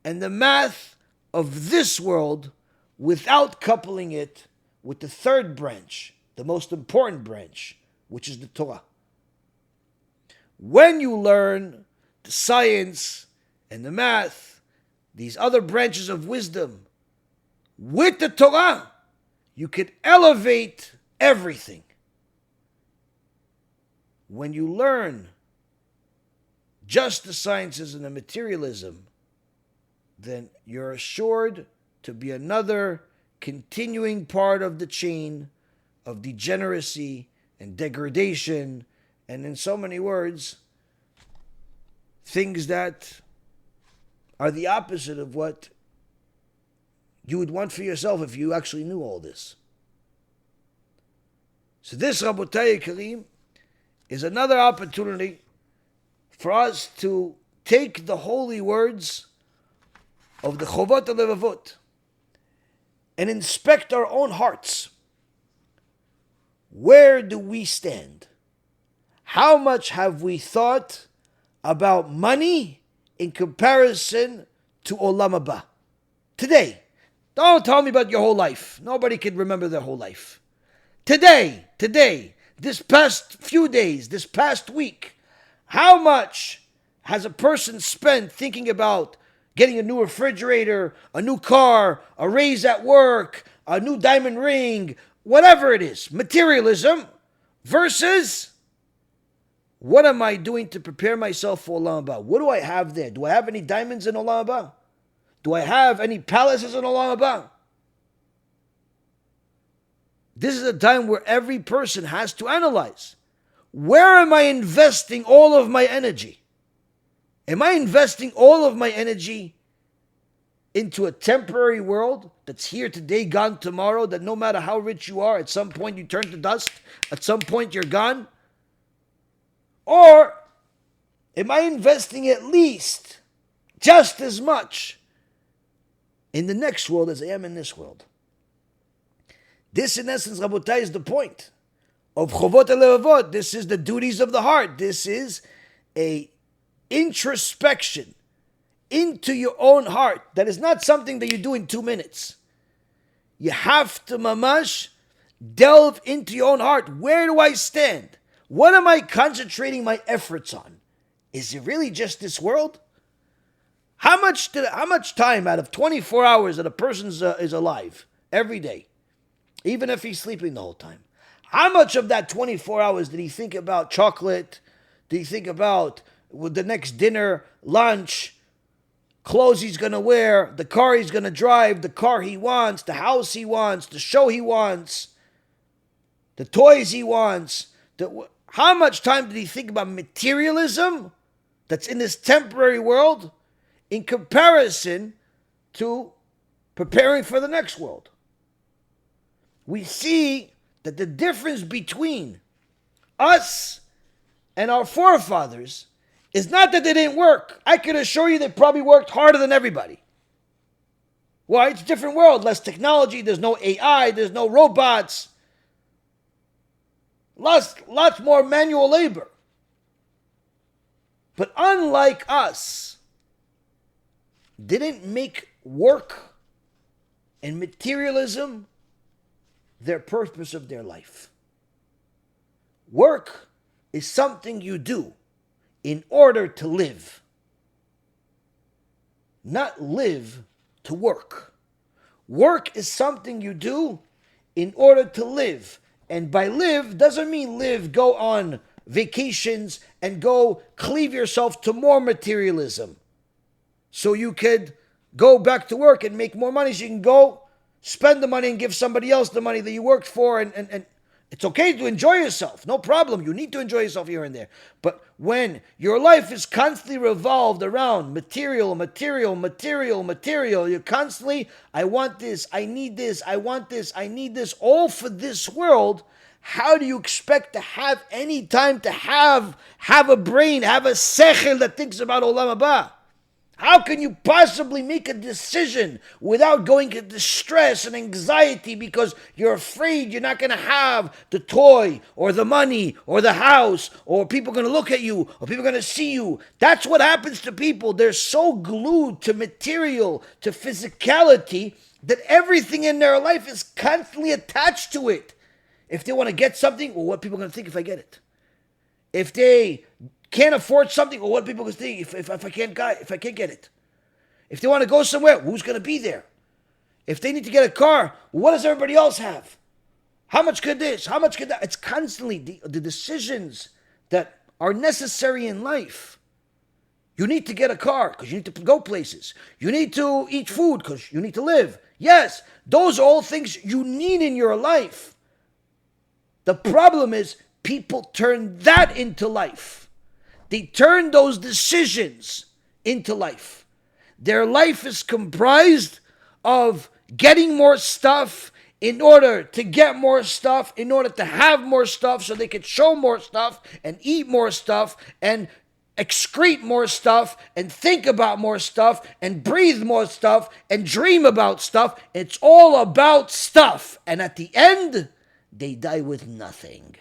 and the math of this world without coupling it with the third branch, the most important branch, which is the Torah. When you learn the science and the math, these other branches of wisdom, with the Torah, you can elevate everything. When you learn just the sciences and the materialism, then you're assured to be another continuing part of the chain of degeneracy and degradation, and in so many words, things that are the opposite of what you would want for yourself if you actually knew all this. So this, Rabotai Karim, is another opportunity for us to take the holy words of the Chovot Halevavot and inspect our own hearts. Where do we stand? How much have we thought about money in comparison to Olam Haba? Today. Don't tell me about your whole life. Nobody can remember their whole life. Today, this past few days, this past week, how much has a person spent thinking about getting a new refrigerator, a new car, a raise at work, a new diamond ring, whatever it is, materialism, versus what am I doing to prepare myself for Olam Haba? What do I have there? Do I have any diamonds in Olam Haba? Do I have any palaces in Olam Haba? This is a time where every person has to analyze. Where am I investing all of my energy? Am I investing all of my energy into a temporary world that's here today, gone tomorrow, that no matter how rich you are, at some point you turn to dust, at some point you're gone? Or am I investing at least just as much in the next world as I am in this world? This, in essence, Rabotai, is the point of Chovot Halevavot. This is the duties of the heart. This is a introspection into your own heart. That is not something that you do in 2 minutes. You have to mamash delve into your own heart. Where do I stand? What am I concentrating my efforts on? Is it really just this world? How much time out of 24 hours that a person is alive every day, even if he's sleeping the whole time, how much of that 24 hours did he think about chocolate? Did he think about the next dinner, lunch, clothes he's going to wear, the car he's going to drive, the car he wants, the house he wants, the show he wants, the toys he wants? How much time did he think about materialism that's in this temporary world in comparison to preparing for the next world? We see that the difference between us and our forefathers is not that they didn't work. I can assure you they probably worked harder than everybody. Why? It's a different world, less technology, there's no AI, there's no robots. Lots more manual labor. But unlike us, didn't make work and materialism their purpose of their life. Work is something you do in order to live, not live to work. Work is something you do in order to live. And by live, doesn't mean live, go on vacations and go cleave yourself to more materialism so you could go back to work and make more money so you can go spend the money and give somebody else the money that you worked for. And it's okay to enjoy yourself. No problem. You need to enjoy yourself here and there. But when your life is constantly revolved around material, you're constantly, I want this, I need this, I want this, I need this, all for this world. How do you expect to have any time to have a brain, have a sechel that thinks about Olam Haba? How can you possibly make a decision without going into stress and anxiety because you're afraid you're not going to have the toy or the money or the house, or people are going to look at you or people are going to see you? That's what happens to people. They're so glued to material, to physicality, that everything in their life is constantly attached to it. If they want to get something, well, what are people going to think if I get it? If they can't afford something, or what people can think if I can't get it. If they want to go somewhere, who's going to be there? If they need to get a car, what does everybody else have? How much could this? How much could that? It's constantly the decisions that are necessary in life. You need to get a car because you need to go places. You need to eat food because you need to live. Yes, those are all things you need in your life. The problem is people turn that into life. They turn those decisions into life. Their life is comprised of getting more stuff in order to get more stuff, in order to have more stuff so they can show more stuff and eat more stuff and excrete more stuff and think about more stuff and breathe more stuff and dream about stuff. It's all about stuff. And at the end, they die with nothing.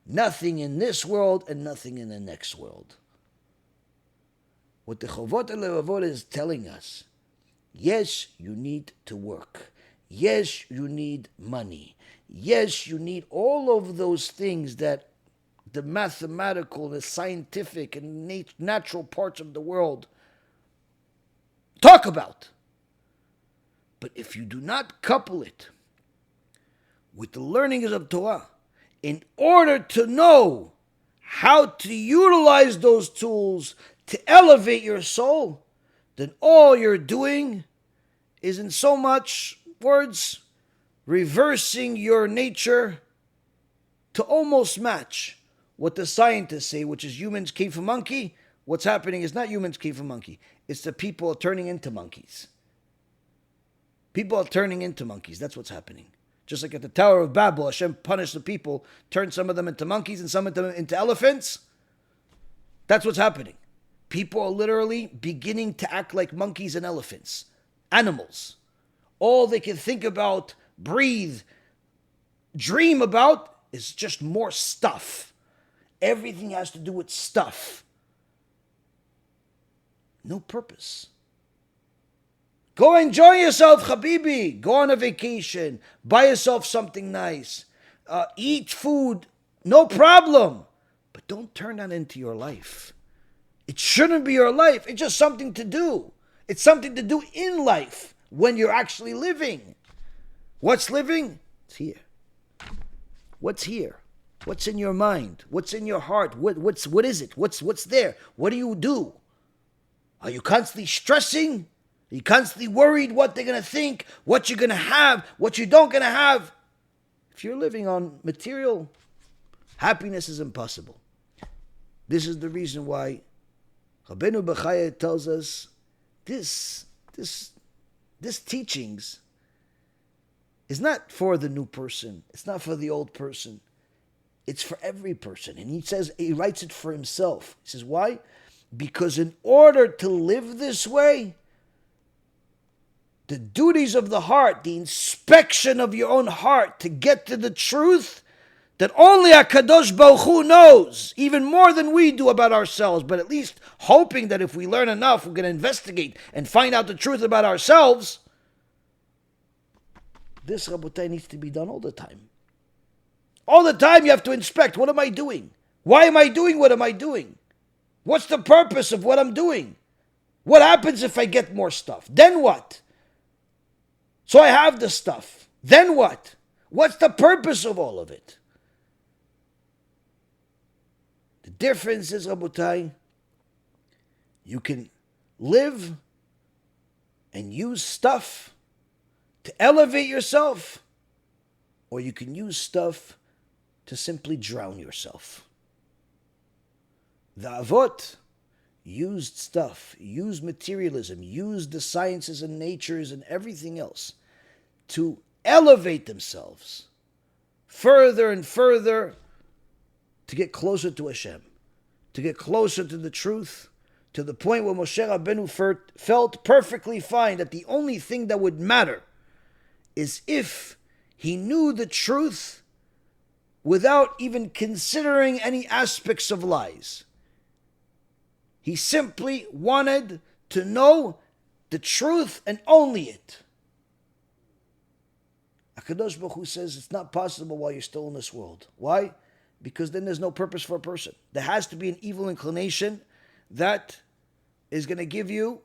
Nothing in this world and nothing in the next world. What the Chovot Halevavot is telling us, yes, you need to work. Yes, you need money. Yes, you need all of those things that the mathematical, the scientific, and natural parts of the world talk about. But if you do not couple it with the learnings of Torah, in order to know how to utilize those tools to elevate your soul, then all you're doing is, in so much words, reversing your nature to almost match what the scientists say, which is humans came from monkey. What's happening is not humans came from monkey. It's the people turning into monkeys. People are turning into monkeys. That's what's happening. Just like at the Tower of Babel, Hashem punished the people, turned some of them into monkeys and some of them into elephants. That's what's happening. People are literally beginning to act like monkeys and elephants. Animals. All they can think about, breathe, dream about is just more stuff. Everything has to do with stuff. No purpose. Go enjoy yourself, Habibi. Go on a vacation. Buy yourself something nice. Eat food. No problem. But don't turn that into your life. It shouldn't be your life. It's just something to do. It's something to do in life when you're actually living. What's living? It's here. What's here? What's in your mind? What's in your heart? What is it? What's there? What do you do? Are you constantly stressing? Are you constantly worried what they're going to think, what you're going to have, what you don't going to have? If you're living on material, happiness is impossible. This is the reason why Rabbeinu Bechaya tells us this teachings is not for the new person. It's not for the old person. It's for every person. And he writes it for himself. He says, why? Because in order to live this way, the duties of the heart, the inspection of your own heart to get to the truth that only HaKadosh Baruch Hu knows, even more than we do about ourselves, but at least hoping that if we learn enough, we're going to investigate and find out the truth about ourselves. This, Rabotai, needs to be done all the time. All the time you have to inspect, what am I doing? Why am I doing what am I doing? What's the purpose of what I'm doing? What happens if I get more stuff? Then what? So I have the stuff. Then what? What's the purpose of all of it? The difference is, Rabotai, you can live and use stuff to elevate yourself, or you can use stuff to simply drown yourself. The Avot used stuff, used materialism, used the sciences and natures and everything else to elevate themselves further and further to get closer to Hashem, to get closer to the truth, to the point where Moshe Rabbeinu felt perfectly fine that the only thing that would matter is if he knew the truth without even considering any aspects of lies. He simply wanted to know the truth and only it. HaKadosh Baruch Hu says it's not possible while you're still in this world. Why? Because then there's no purpose for a person. There has to be an evil inclination that is going to give you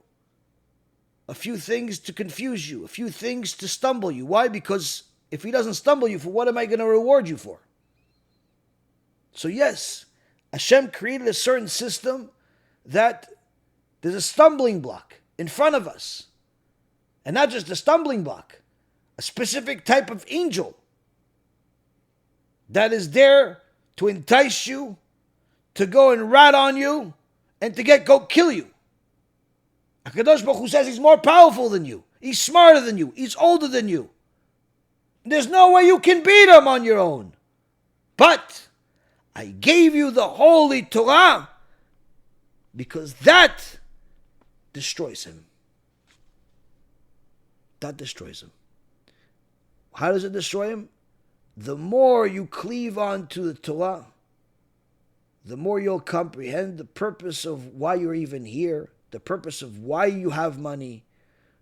a few things to confuse you, a few things to stumble you. Why? Because if he doesn't stumble you, for what am I going to reward you for? So yes, Hashem created a certain system that there's a stumbling block in front of us. And not just a stumbling block, a specific type of angel that is there to entice you, to go and rat on you, and to go kill you. HaKadosh Baruch Hu says he's more powerful than you. He's smarter than you. He's older than you. There's no way you can beat him on your own. But I gave you the Holy Torah because that destroys him. That destroys him. How does it destroy him? the more you cleave on to the Torah, the more you'll comprehend the purpose of why you're even here, the purpose of why you have money,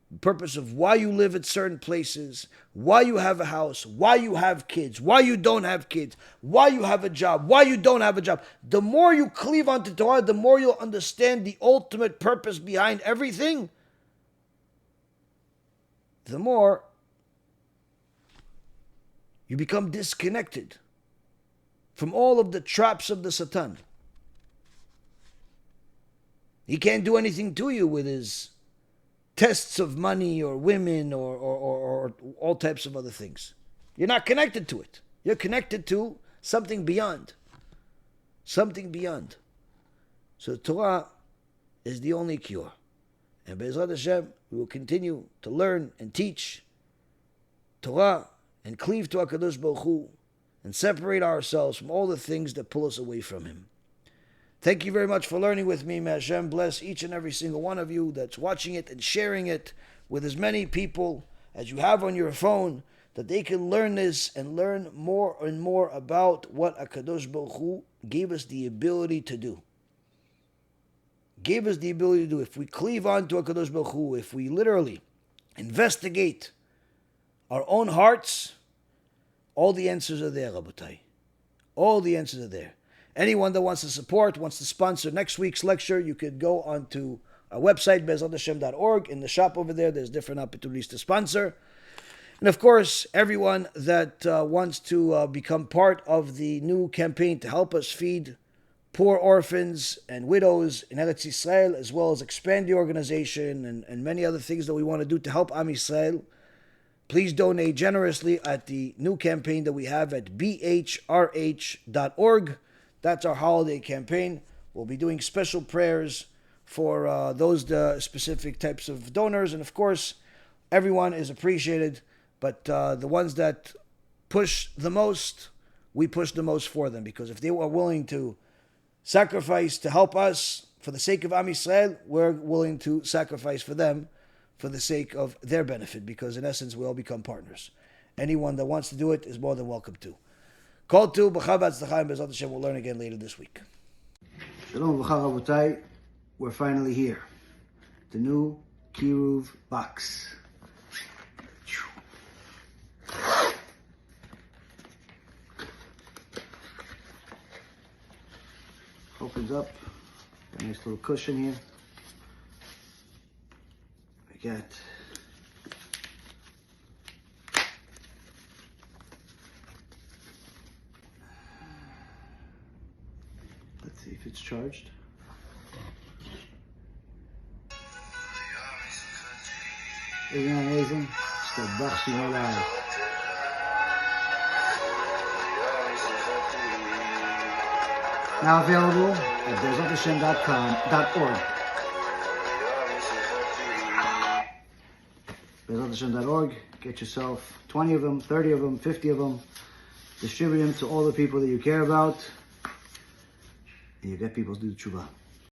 the purpose of why you live at certain places, why you have a house, why you have kids, why you don't have kids, why you have a job, why you don't have a job. The more you cleave onto Torah, the more you'll understand the ultimate purpose behind everything, the more you become disconnected from all of the traps of the Satan. He can't do anything to you with his tests of money or women or all types of other things. You're not connected to it. You're connected to something beyond. Something beyond. So Torah is the only cure. And Be'ezrat Hashem, we will continue to learn and teach Torah and cleave to HaKadosh Baruch Hu and separate ourselves from all the things that pull us away from Him. Thank you very much for learning with me. May Hashem bless each and every single one of you that's watching it and sharing it with as many people as you have on your phone, that they can learn this and learn more and more about what HaKadosh Baruch Hu gave us the ability to do. Gave us the ability to do. If we cleave on to HaKadosh Baruch Hu, if we literally investigate our own hearts, all the answers are there, Rabotai. All the answers are there. Anyone that wants to support, wants to sponsor next week's lecture, you could go onto our website, bezrathashem.org. In the shop over there, there's different opportunities to sponsor. And of course, everyone that wants to become part of the new campaign to help us feed poor orphans and widows in Eretz Yisrael, as well as expand the organization and many other things that we want to do to help Am Yisrael, please donate generously at the new campaign that we have at bhrh.org. That's our holiday campaign. We'll be doing special prayers for those specific types of donors. And of course, everyone is appreciated. But the ones that push the most, we push the most for them. Because if they are willing to sacrifice to help us for the sake of Am Yisrael, we're willing to sacrifice for them for the sake of their benefit. Because in essence, we all become partners. Anyone that wants to do it is more than welcome to. Call to B'chav V'Atzlacha, and Be'ezrat Hashem, we'll learn again later this week. Shalom V'cha Rabotai, we're finally here. The new Kiruv box. Opens up, got a nice little cushion here. We got let's see if it's charged. Isn't that amazing? It's the box you know live. Now available at bezrathashem.org. bezrathashem.org. Get yourself 20 of them, 30 of them, 50 of them. Distribute them to all the people that you care about. And you get people to do tshuva.